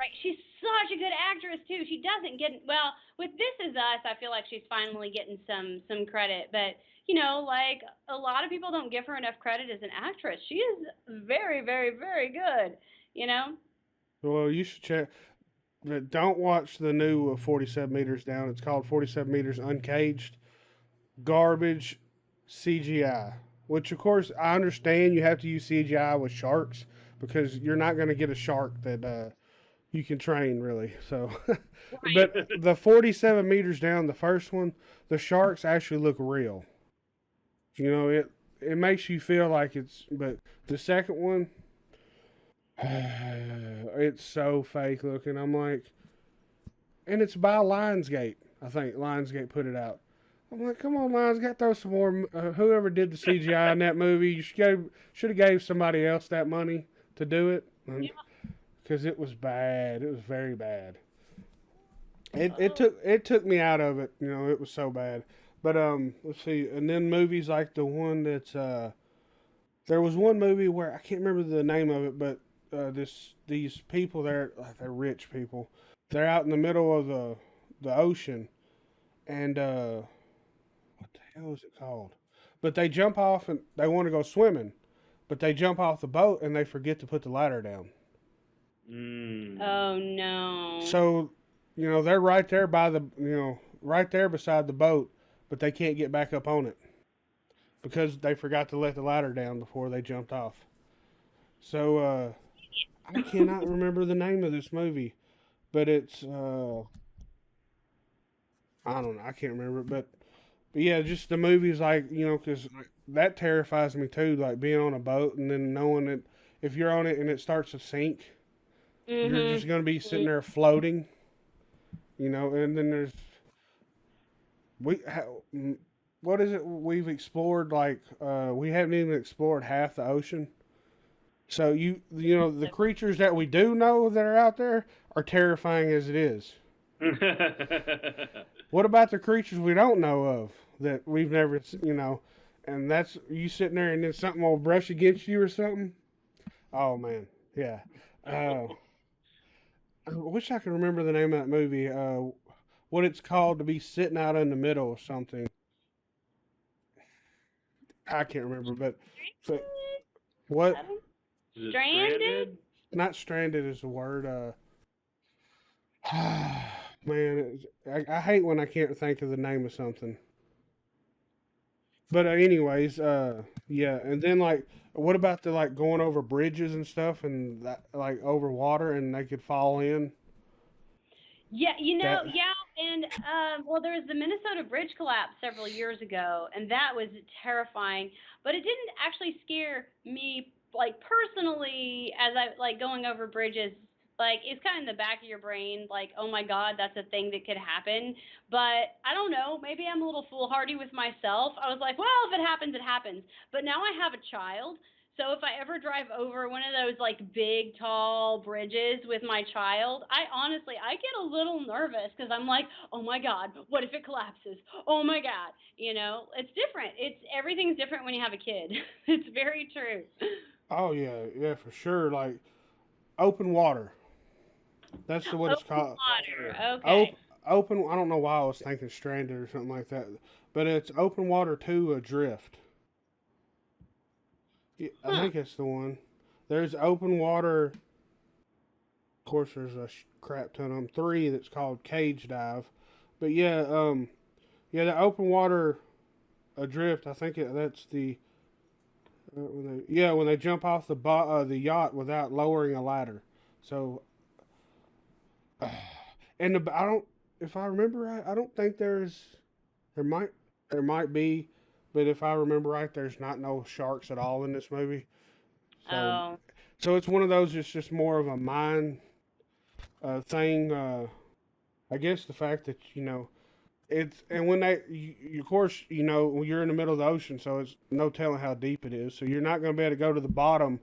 Right. She's such a good actress too. She doesn't get well with This Is Us. I feel like she's finally getting some credit, but you know, like a lot of people don't give her enough credit as an actress. She is very, very, very good. You know.
Well, you should check. But don't watch the new 47 meters down. It's called 47 meters uncaged. Garbage CGI. Which, of course, I understand you have to use CGI with sharks because you're not going to get a shark that you can train, really. So,
Right.
but the 47 meters down, the first one, the sharks actually look real. You know, it makes you feel like it's. But the second one, it's so fake looking. I'm like, and it's by Lionsgate. I think Lionsgate put it out. I'm like, come on, Lionsgate, throw some more. Whoever did the CGI in that movie, you should have gave somebody else that money to do it, because it was bad. It was very bad. It took me out of it. You know, it was so bad. But let's see. And then movies like the one that's there was one movie where I can't remember the name of it, but these people they're rich people. They're out in the middle of the ocean, and what the hell is it called? But they jump off and they want to go swimming, but they jump off the boat and they forget to put the ladder down.
Oh no.
So, you know, they're right there right there beside the boat, but they can't get back up on it because they forgot to let the ladder down before they jumped off. So, I cannot remember the name of this movie, but it's I don't know, I can't remember, but yeah, just the movies like because that terrifies me too, like being on a boat and then knowing that if you're on it and it starts to sink, you're just gonna be sitting there floating, and then we what is it we've explored, like we haven't even explored half the ocean. So the creatures that we do know that are out there are terrifying as it is. What about the creatures we don't know of that we've never, and that's you sitting there and then something will brush against you or something? Oh man, yeah. I wish I could remember the name of that movie. What it's called to be sitting out in the middle or something. I can't remember, but what?
Is it
Stranded?
Not stranded is the word. Man, I hate when I can't think of the name of something. But anyways, yeah, and then like, what about the like going over bridges and stuff, and that like over water, and they could fall in?
Yeah,
That
yeah, and well, there was the Minnesota bridge collapse several years ago, and that was terrifying. But it didn't actually scare me, like personally, as I like going over bridges. Like it's kind of in the back of your brain, like, oh my God, that's a thing that could happen. But I don't know, maybe I'm a little foolhardy with myself. I was like, well, if it happens, it happens. But now I have a child, so if I ever drive over one of those like big tall bridges with my child, I get a little nervous because I'm like, "Oh my god, what if it collapses? Oh my god." It's different. It's everything's different when you have a kid. It's very true.
oh yeah, yeah for sure. Like open water. That's the what it's
Open
called.
water. Okay.
Open open. I don't know why I was thinking stranded or something like that, but it's open water to adrift. Yeah, I
Huh.
think it's the one. There's open water. Of course, there's a crap ton of them. Three that's called cage dive. But yeah, yeah, the open water adrift. I think that's the when they jump off the yacht without lowering a ladder. So, and I don't, if I remember right, I don't think there might there might be, but if I remember right, there's not no sharks at all in this movie. So
Oh.
so it's one of those. It's just more of a mind thing. I guess the fact that it's and when of course when you're in the middle of the ocean, so it's no telling how deep it is. So you're not going to be able to go to the bottom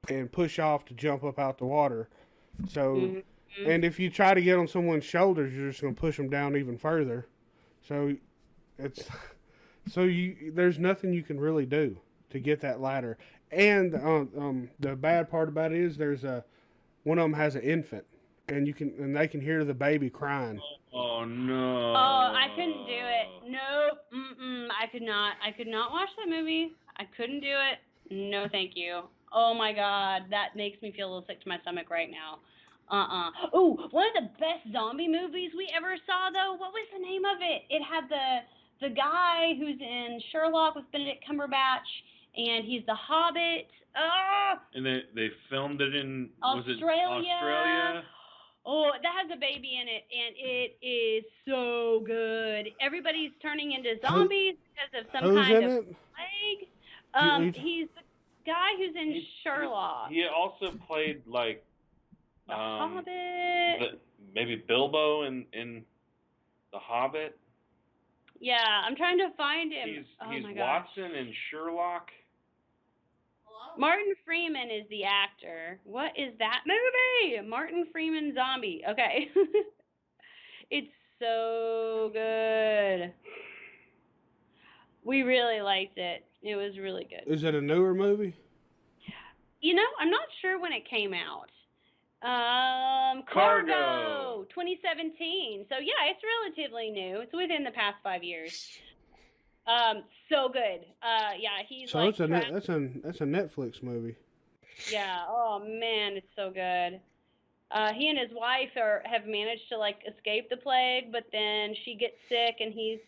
and push off to jump up out the water. So
Mhm.
and if you try to get on someone's shoulders, you're just going to push them down even further. So it's there's nothing you can really do to get that ladder. And the bad part about it is there's one of them has an infant, and they can hear the baby crying.
Oh no.
Oh, I couldn't do it. Nope. I could not. I could not watch that movie. I couldn't do it. No, thank you. Oh my God, that makes me feel a little sick to my stomach right now. Oh, one of the best zombie movies we ever saw, though. What was the name of it? It had the guy who's in Sherlock with Benedict Cumberbatch, and he's the Hobbit.
And they filmed it in
Australia.
Was it Australia?
Oh, that has a baby in it, and it is so good. Everybody's turning into zombies because of some kind of plague. He's the guy who's in Sherlock.
He also played like
the Hobbit.
Maybe Bilbo in The Hobbit.
Yeah, I'm trying to find him.
He's Watson in Sherlock.
Martin Freeman is the actor. What is that movie? Martin Freeman zombie. Okay. It's so good. We really liked it. It was really good.
Is it a newer movie?
You know, I'm not sure when it came out. Cargo 2017. So yeah, it's relatively new. It's within the past 5 years. So good. Yeah, he's
so
like.
So that's a Netflix movie.
Yeah. Oh man, it's so good. He and his wife have managed to like escape the plague, but then she gets sick and he's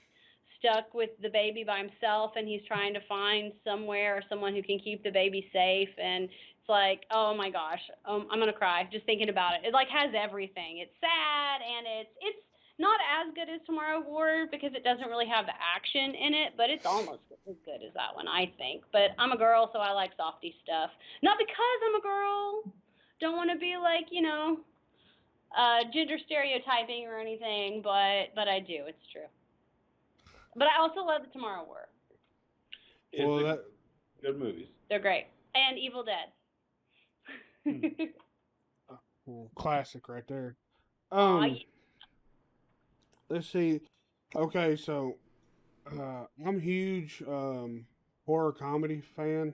stuck with the baby by himself, and he's trying to find somewhere or someone who can keep the baby safe. And it's like, oh my gosh, I'm gonna cry just thinking about it. It like has everything. It's sad and it's not as good as Tomorrow War because it doesn't really have the action in it, but it's almost as good as that one, I think. But I'm a girl, so I like softy stuff. Not because I'm a girl. Don't want to be like, gender stereotyping or anything, but I do. It's true. But I also love the Tomorrow War.
Good movies.
They're great. And Evil Dead.
Classic right there.
Yeah.
Let's see. Okay, so I'm a huge horror comedy fan.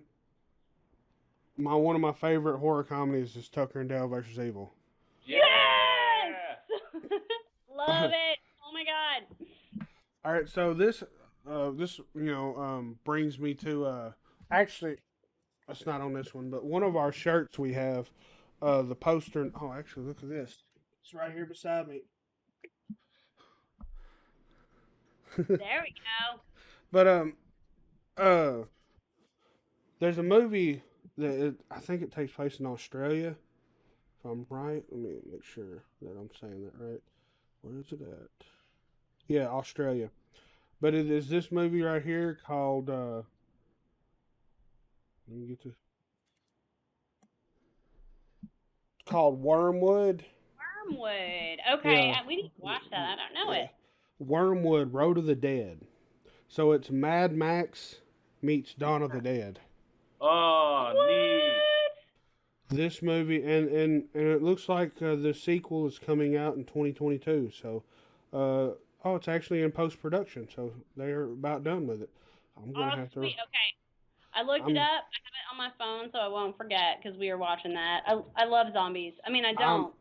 One of my favorite horror comedies is Tucker and Dale versus Evil.
Yes! Love it. Oh my God.
All right, so this brings me to actually, it's not on this one, but one of our shirts we have, the poster. Oh, actually, look at this. It's right here beside me.
There we go.
But there's a movie that I think it takes place in Australia. If I'm right, let me make sure that I'm saying that right. Where is it at? Yeah, Australia. But it is this movie right here called. Let me get this. It's called Wormwood.
Wormwood. Okay, yeah. We need to watch that. I don't know it.
Wormwood, Road of the Dead. So it's Mad Max meets Dawn of the Dead.
Oh,
what?
Neat.
This movie, and it looks like the sequel is coming out in 2022. So, it's actually in post-production. So they're about done with it. I'm going to have to...
Sweet. Okay. I looked it up. I have it on my phone so I won't forget because we were watching that. I love zombies. I mean, I don't.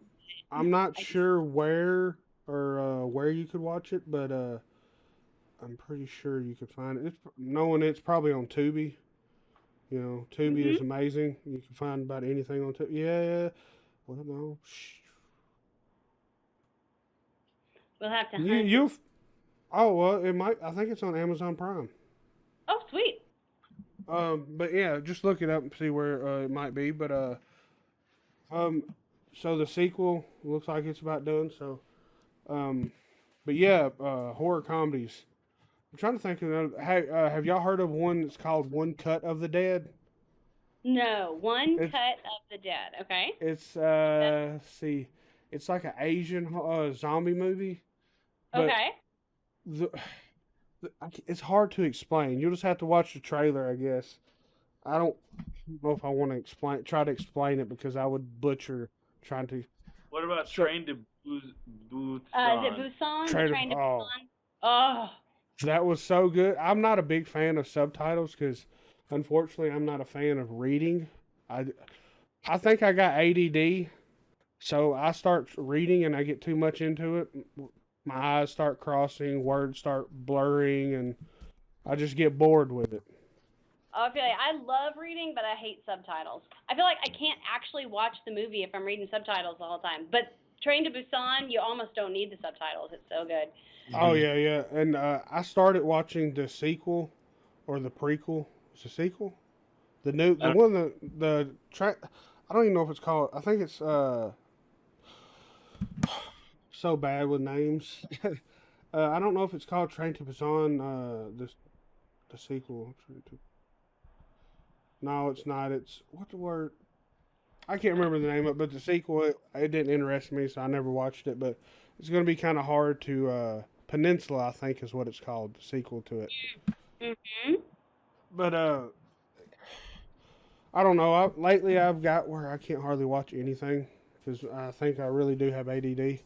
I'm not sure where or where you could watch it, but I'm pretty sure you could find it. It's probably on Tubi. Tubi is amazing. You can find about anything on Tubi. Yeah. Well, no.
We'll have to hunt.
It might. I think it's on Amazon Prime.
Oh, sweet.
But yeah, just look it up and see where it might be. But so the sequel looks like it's about done. So, but yeah, horror comedies. I'm trying to think of have y'all heard of one that's called One Cut of the Dead?
No, Cut of the Dead. Okay.
It's see, it's like an Asian zombie movie.
Okay.
It's hard to explain. You'll just have to watch the trailer, I guess. I don't know if I want to try to explain it because I would butcher trying to.
What about Train to Busan?
Is it Busan? Train to Busan. Oh.
That was so good. I'm not a big fan of subtitles because, unfortunately, I'm not a fan of reading. I think I got ADD, So I start reading and I get too much into it. My eyes start crossing, words start blurring, and I just get bored with it.
I feel like I love reading, but I hate subtitles. I feel like I can't actually watch the movie if I'm reading subtitles the whole time. But Train to Busan, you almost don't need the subtitles. It's so good.
Oh
Hmm.
yeah, yeah. And I started watching the sequel or the prequel. It's a sequel. The one I don't even know if it's called. I think it's so bad with names. I don't know if it's called Train to Busan. The sequel. No, it's not. It's what the word? I can't remember the name of it, but the sequel it didn't interest me, so I never watched it. But it's going to be kind of hard to Peninsula, I think, is what it's called, the sequel to it.
Mhm.
But I don't know. Lately, I've got where I can't hardly watch anything because I think I really do have ADD.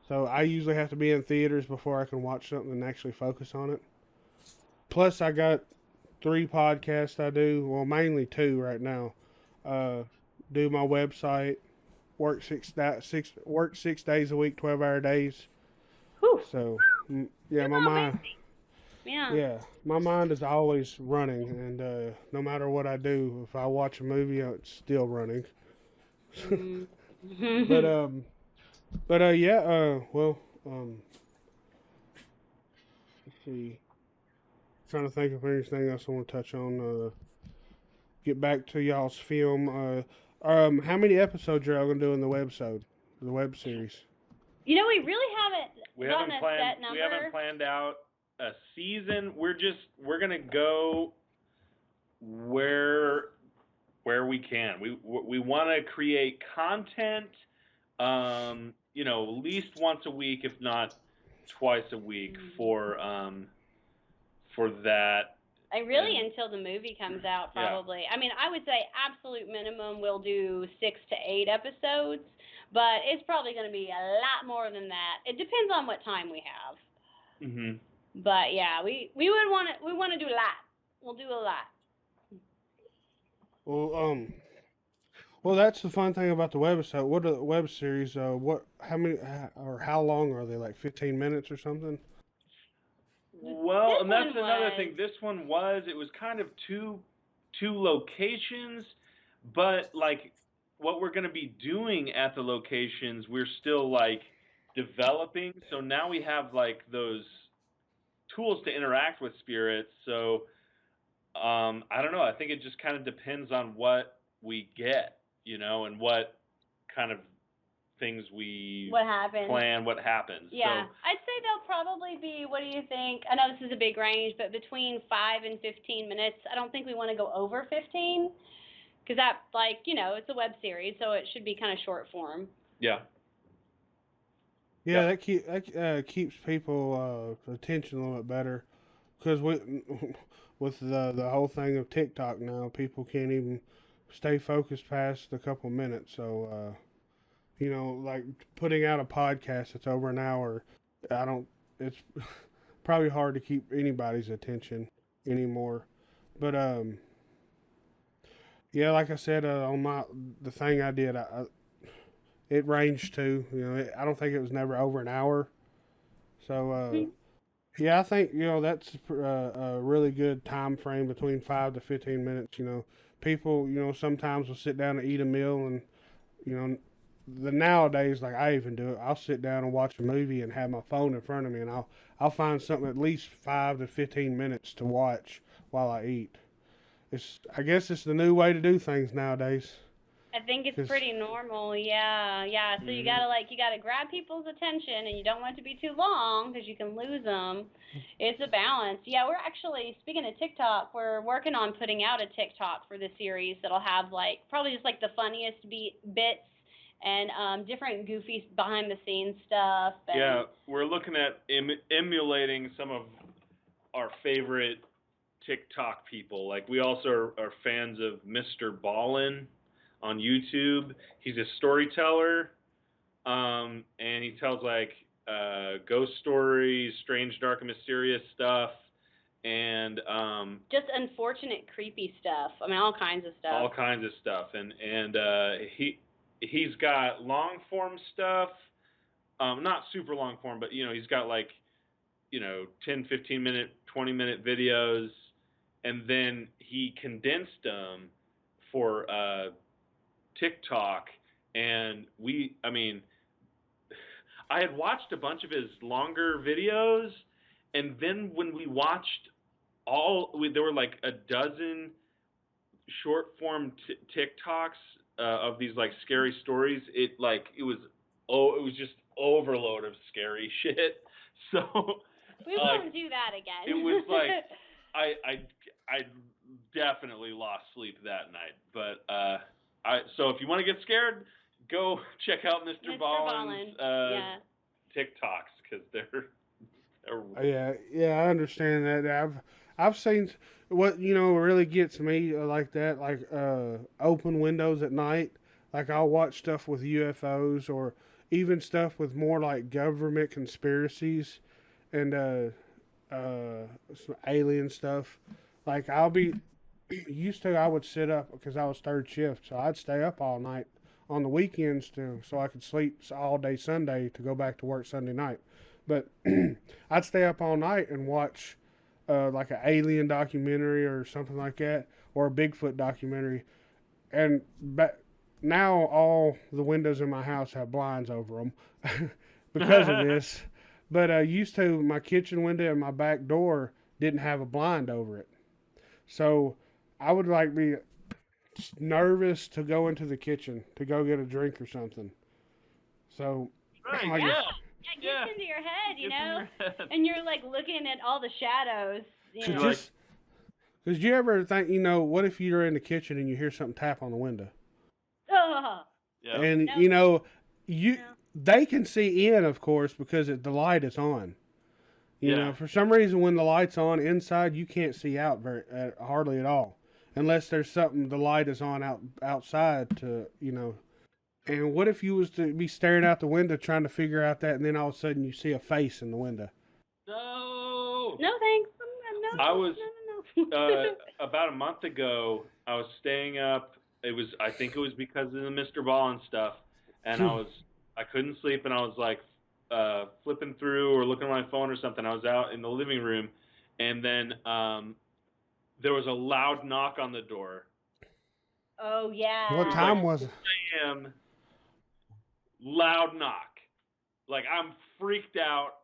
So I usually have to be in theaters before I can watch something and actually focus on it. Plus, I got 3 podcasts I do. Well, mainly 2 right now. Uh, do my website, work 6 days a week, 12-hour days.
Whew.
So yeah,
You're
my
all
mind,
busy. Yeah.
yeah, my mind is always running, and no matter what I do, if I watch a movie, it's still running.
Mm.
but um, yeah, well, let's see. Trying to think of anything else I want to touch on. Get back to y'all's film. How many episodes are y'all gonna do in the web series?
We really haven't gotten a set
We
number.
haven't planned out a season. We're gonna go where we can. We want to create content. At least once a week, if not twice a week, for that.
And really until the movie comes out,
Yeah.
probably. I mean, I would say absolute minimum we'll do 6 to 8 episodes, but it's probably going to be a lot more than that. It depends on what time we have.
Mhm.
But yeah, we want to do a lot. We'll do a lot.
Well, well, that's the fun thing about the website. What are the web series? How many, or how long are they? Like 15 minutes or something?
Well, and that's
one
another
was-
thing. This one it was kind of two locations, but like what we're going to be doing at the locations, we're still like developing. So now we have like those tools to interact with spirits. So I don't know. I think it just kind of depends on what we get, and what kind of things we
What happens?
plan, what happens.
Yeah,
So,
I'd say they'll probably be. What do you think? I know this is a big range, but between 5 and 15 minutes. I don't think we want to go over 15, because that, it's a web series, so it should be kind of short form.
yeah.
Yeah, that keeps people attention a little bit better because with the whole thing of TikTok now, people can't even stay focused past a couple minutes. So like putting out a podcast that's over an hour, I don't. It's probably hard to keep anybody's attention anymore. But yeah, like I said, on the thing I did, it ranged to I don't think it was never over an hour. So yeah, I think that's a really good time frame between 5 to 15 minutes. People sometimes will sit down and eat a meal, and you know the nowadays like I even do it. I'll sit down and watch a movie and have my phone in front of me, and I'll find something at least 5 to 15 minutes to watch while I eat. I guess it's the new way to do things nowadays.
I think it's pretty normal. Yeah. So you gotta grab people's attention, and you don't want it to be too long because you can lose them. It's a balance. Yeah, we're actually, speaking of TikTok, we're working on putting out a TikTok for the series that'll have probably just the funniest bits and different goofy behind the scenes stuff. And
Yeah, we're looking at emulating some of our favorite TikTok people. Like we also are fans of Mr. Ballin on YouTube. He's a storyteller, and he tells ghost stories, strange, dark, and mysterious stuff, and
just unfortunate, creepy stuff. I mean, all kinds of stuff.
all kinds of stuff. And he's got long form stuff, not super long form, but he's got like 10, 15 minute, 20-minute videos, and then he condensed them for TikTok. And I had watched a bunch of his longer videos, and then when we watched there were like a dozen short form TikToks of these like scary stories. It was just overload of scary shit. So
we won't do that again.
It was like I definitely lost sleep that night. But so if you want to get scared, go check out Mr. Ballin's TikToks, because they're
yeah, I understand that. I've seen what really gets me like that, like open windows at night. Like I'll watch stuff with UFOs, or even stuff with more like government conspiracies and some alien stuff. Like I would sit up because I was third shift, so I'd stay up all night on the weekends so I could sleep all day Sunday to go back to work Sunday night. But I'd stay up all night and watch like an alien documentary or something like that, or a Bigfoot documentary. And now all the windows in my house have blinds over them because of this. But my kitchen window and my back door didn't have a blind over it. So I would be nervous to go into the kitchen to go get a drink or something. So
right,
it gets into your head, and you're like looking at all the shadows.
Because you ever think, what if you're in the kitchen and you hear something tap on the window?
Oh.
Yeah.
And they can see in, of course, because the light is on. You know, for some reason, when the light's on inside, you can't see out hardly at all, unless there's something the light is on outside to. And what if you was to be staring out the window trying to figure out that, and then all of a sudden you see a face in the window?
No.
No thanks. No.
I was about a month ago. I was staying up. I think it was because of the Mr. Ballin stuff, and I couldn't sleep, and I was like flipping through or looking at my phone or something. I was out in the living room, and then there was a loud knock on the door.
Oh yeah.
What time was it?
Loud knock. Like I'm freaked out.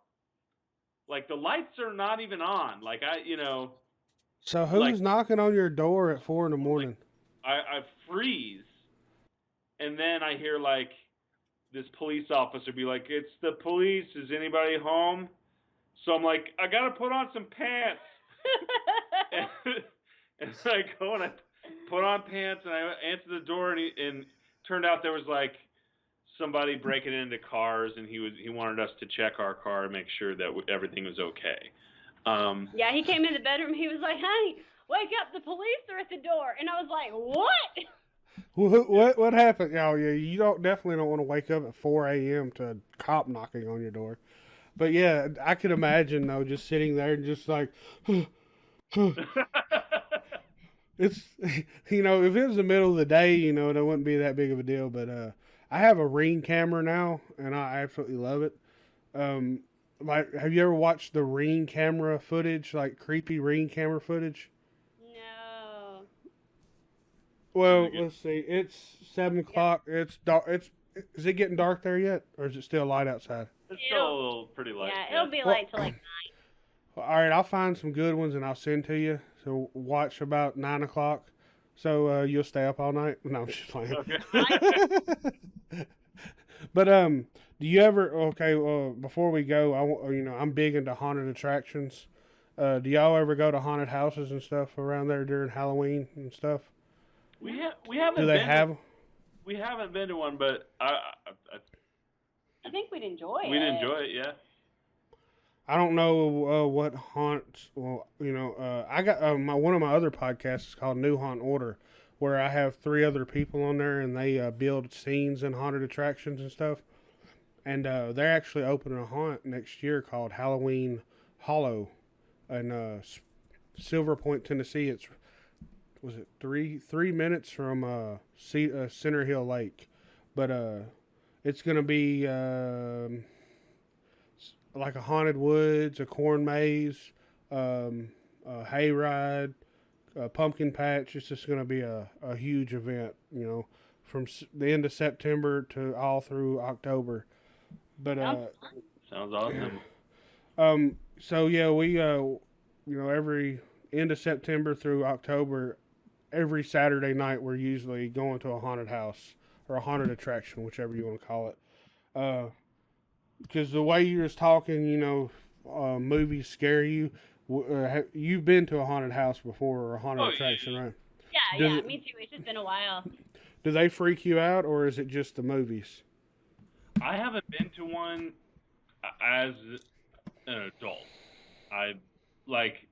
Like the lights are not even on. Like
So who's knocking on your door at 4 a.m?
Like, I freeze, and then I hear like this police officer be like, "It's the police. Is anybody home?" So I'm like, I gotta put on some pants. and I go and I put on pants and I answer the door, and it turned out there was like somebody breaking into cars, and he wanted us to check our car and make sure that everything was okay.
Yeah, he came in the bedroom. He was like, "Honey, wake up! The police are at the door." And I was like, "What?"
What happened? Oh yeah, you definitely don't want to wake up at 4 a.m. to a cop knocking on your door. But yeah, I could imagine though, just sitting there and just like, it's if it was the middle of the day, it wouldn't be that big of a deal. But I have a Ring camera now, and I absolutely love it. Have you ever watched the Ring camera footage, like creepy Ring camera footage?
No.
Well, let's see. It's 7 o'clock. Yeah. It's dark. Is it getting dark there yet, or is it still light outside?
It's still a little pretty light.
Yeah, it'll be light till like 9.
All right, I'll find some good ones and I'll send to you. So watch about 9 o'clock. So you'll stay up all night? No, I'm just playing. Okay. But do you ever? Okay, before we go, I'm big into haunted attractions. Do y'all ever go to haunted houses and stuff around there during Halloween and stuff?
We haven't.
Do they have?
We haven't been to one, but I
think we'd enjoy it.
We'd enjoy it, yeah.
I don't know what haunts. Well, I got one of my other podcasts is called New Haunt Order, where I have 3 other people on there, and they build scenes in haunted attractions and stuff. And they're actually opening a haunt next year called Halloween Hollow in Silver Point, Tennessee. Was it 3 minutes from Center Hill Lake, but it's gonna be like a haunted woods, a corn maze, a hayride, a pumpkin patch. It's just gonna be a huge event, from the end of September to all through October. But
Sounds awesome.
so yeah, we every end of September through October, every Saturday night we're usually going to a haunted house or a haunted attraction, whichever you want to call it. Because the way you was talking, movies scare you. You've been to a haunted house before or a haunted attraction, right?
Yeah, me too. It's just been a while.
Do they freak you out, or is it just the movies?
I haven't been to one as an adult. I like.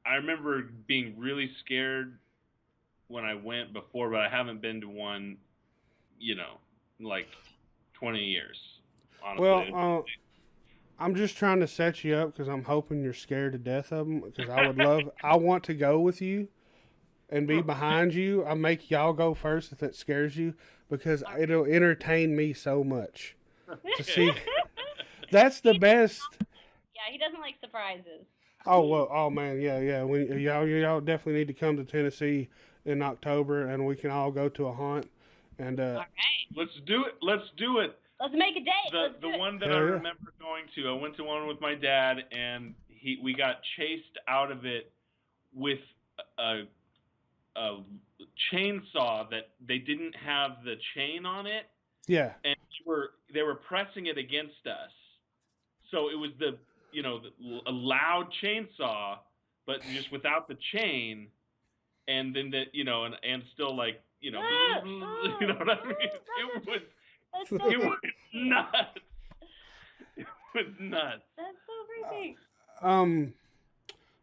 I remember being really scared when I went before, but I haven't been to one, like 20 years. Honestly.
Well, I'm just trying to set you up because I'm hoping you're scared to death of them. Because I want to go with you and be behind you. I make y'all go first if it scares you because it'll entertain me so much to see. That's the best.
Yeah, he doesn't like surprises.
Oh well, oh man, yeah. Y'all definitely need to come to Tennessee in October, and we can all go to a haunt. And
All right,
let's do it. Let's do it.
let's make a date.
The one that
Hell
I
yeah.
remember going to, I went to one with my dad, and we got chased out of it with a chainsaw that they didn't have the chain on it,
yeah,
and they were pressing it against us. So it was a loud chainsaw, but just without the chain, and then and still like you know what I mean? It was
That's so
it was
creepy.
nuts. It was nuts.
That's so creepy.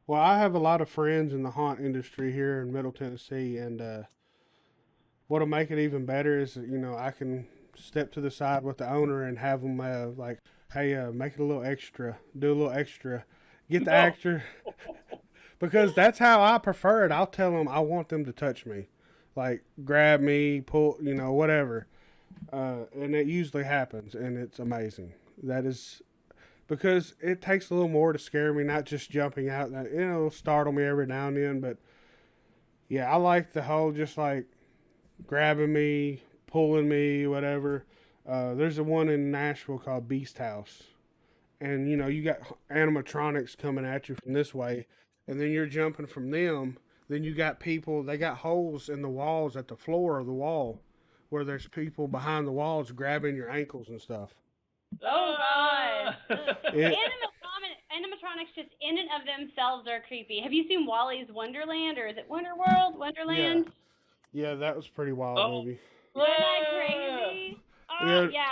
Well, I have a lot of friends in the haunt industry here in Middle Tennessee, and what'll make it even better is I can step to the side with the owner and have them like, hey, make it a little extra, do a little extra, get the actor, because that's how I prefer it. I'll tell them I want them to touch me, like grab me, pull, whatever, and it usually happens, and it's amazing. That is because it takes a little more to scare me, not just jumping out. It'll startle me every now and then, but yeah, I like the whole just like grabbing me, pulling me, whatever. There's a one in Nashville called Beast House, and you got animatronics coming at you from this way, and then you're jumping from them. Then you got people. They got holes in the walls at the floor of the wall, where there's people behind the walls grabbing your ankles and stuff.
Oh God.
It-
Animatronics just in and of themselves are creepy. Have you seen Wally's Wonderland, or is it Wonderworld? Wonderland?
Yeah, that was a pretty wild
Oh.
movie.
Wasn't that crazy?
Yeah,
Yeah.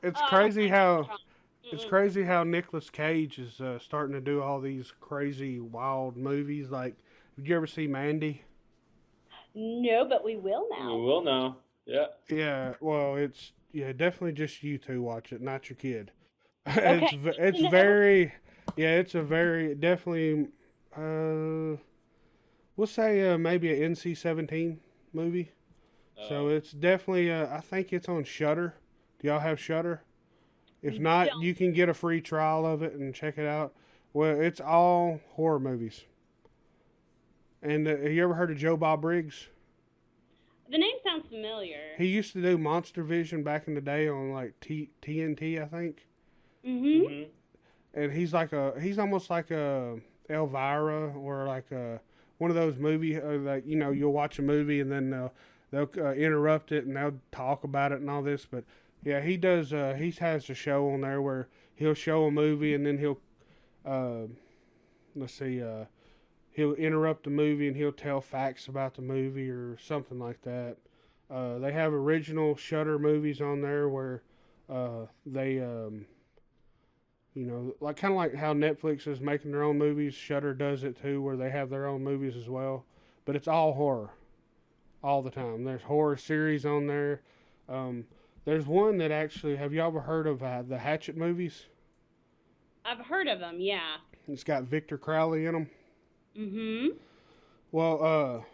It's
Oh,
crazy how
animatronics.
it's
Mm-mm.
crazy how Nicolas Cage is starting to do all these crazy wild movies. Like, did you ever see Mandy?
No, but we will
We
now.
will know. Yeah.
Yeah, well, it's definitely just you two watch it, not your kid.
Okay.
It's
No.
very it's a very definitely we'll say maybe a NC-17 movie. So it's definitely I think it's on Shudder. Do y'all have Shudder? If
We
not,
don't.
you can get a free trial of it and check it out. Well, it's all horror movies. And have you ever heard of Joe Bob Briggs?
The name sounds familiar.
He used to do Monster Vision back in the day on like TNT, I think.
Mm-hmm.
And he's almost like a Elvira or like one of those movies like you'll watch a movie and then they'll interrupt it and they'll talk about it and all this. But yeah, he does. He has a show on there where he'll show a movie and then he'll let's see. He'll interrupt the movie and he'll tell facts about the movie or something like that. They have original Shudder movies on there where they, like kind of like how Netflix is making their own movies. Shudder does it too, where they have their own movies as well. But it's all horror, all the time. There's horror series on there. There's one that actually. Have you ever heard of the Hatchet movies?
I've heard of them, yeah.
It's got Victor Crowley in them.
Mm-hmm.
Well,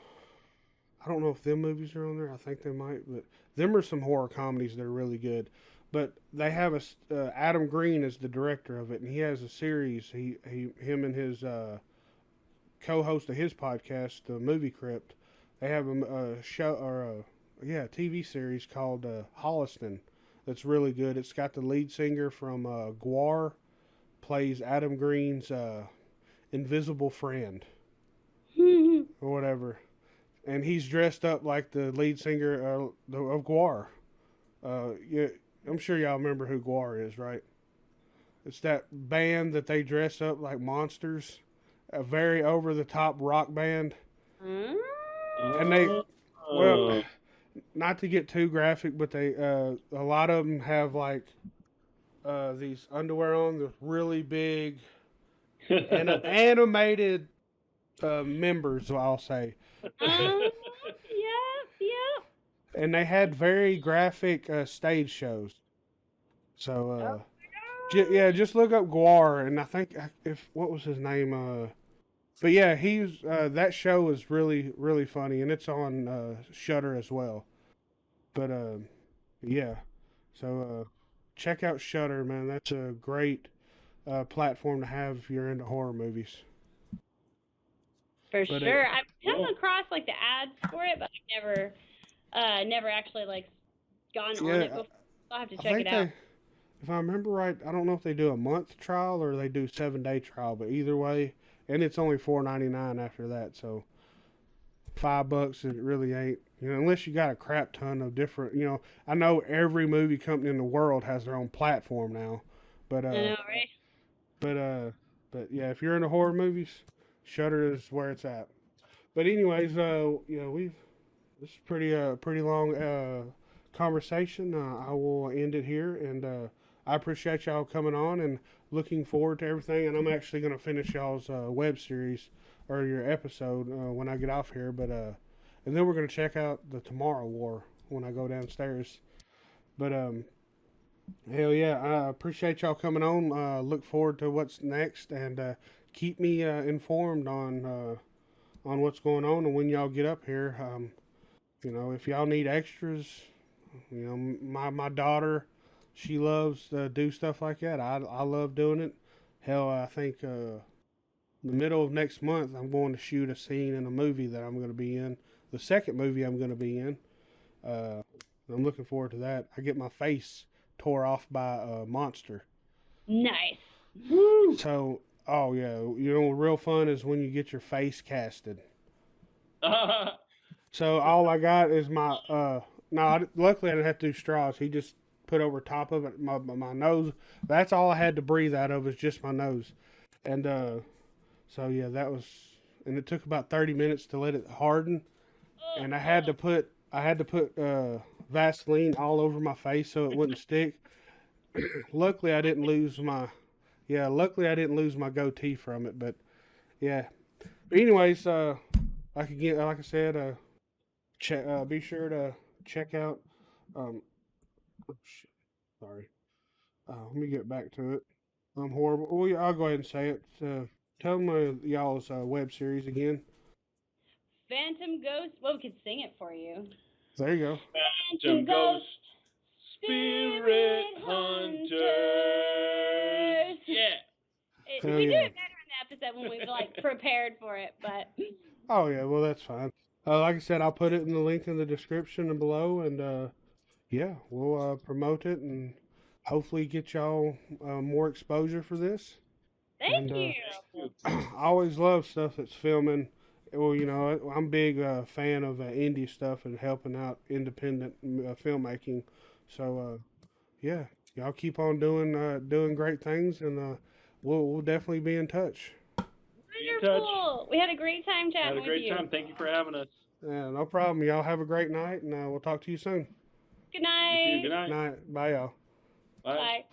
I don't know if them movies are on there. I think they might, but them are some horror comedies that are really good. But they have Adam Green is the director of it, and he has a series. Him and his co-host of his podcast, the Movie Crypt. They have a show or a TV series called Holliston. That's really good. It's got the lead singer from Gwar plays Adam Green's invisible friend or whatever, and he's dressed up like the lead singer of Gwar. Yeah, I'm sure y'all remember who Gwar is, right? It's that band that they dress up like monsters, a very over the top rock band, and they well, not to get too graphic, but they a lot of them have like these underwear on with really big and animated members, I'll say.
Yep.
And they had very graphic stage shows. So, just look up Guar, and I think if what was his name? But yeah, he's that show is really really funny, and it's on Shudder as well. But yeah, so check out Shudder, man. That's a great platform to have if you're into horror movies.
For sure. I've come across like the ads for it, but I've never actually like gone on it before. I'll have to check it out.
If I remember right, I don't know if they do a month trial or they do 7-day trial, but either way, and it's only $4.99 after that, so $5 it really ain't. Unless you got a crap ton of different. I know every movie company in the world has their own platform now, but
I know, right?
But yeah, if you're into horror movies, Shudder is where it's at. But anyways, this is pretty long conversation. I will end it here, and I appreciate y'all coming on and looking forward to everything. And I'm actually going to finish y'all's web series or your episode when I get off here. But and then we're going to check out the Tomorrow War when I go downstairs. But hell yeah, I appreciate y'all coming on. Look forward to what's next, and keep me informed on what's going on and when y'all get up here. If y'all need extras, my daughter, she loves to do stuff like that. I love doing it. Hell, I think the middle of next month I'm going to shoot a scene in a movie that I'm going to be in. The second movie I'm going to be in. I'm looking forward to that. I get my face tore off by a monster.
Nice.
Woo!
So, oh yeah, real fun is when you get your face casted. So all I got is my luckily I didn't have to do straws. He just put over top of it my nose. That's all I had to breathe out of is just my nose. And so yeah, and it took about 30 minutes to let it harden. And I had to put Vaseline all over my face so it wouldn't stick. Luckily I didn't lose my goatee from it, but yeah. But anyways, like I said, be sure to check out. Sorry. Let me get back to it. I'm horrible. Well, yeah, I'll go ahead and say it. Tell them y'all's web series again.
Phantom Ghost. Well, we could sing it for you.
There you go.
Phantom Ghost, Spirit Hunters.
Yeah. We do it better in the episode when we've like prepared for it, but.
Oh yeah, well that's fine. Like I said, I'll put it in the link in the description and below, and yeah, we'll promote it and hopefully get y'all more exposure for this.
Thank you.
I always love stuff that's filming. Well, I'm a big fan of indie stuff and helping out independent filmmaking. So, yeah, y'all keep on doing great things, and we'll definitely be in touch.
Wonderful. We had a great time chatting with you.
Had a great time. Thank you for having us.
Yeah, no problem. Y'all have a great night, and we'll talk to you soon.
Good night.
Good night.
Night. Bye, y'all.
Bye.
Bye.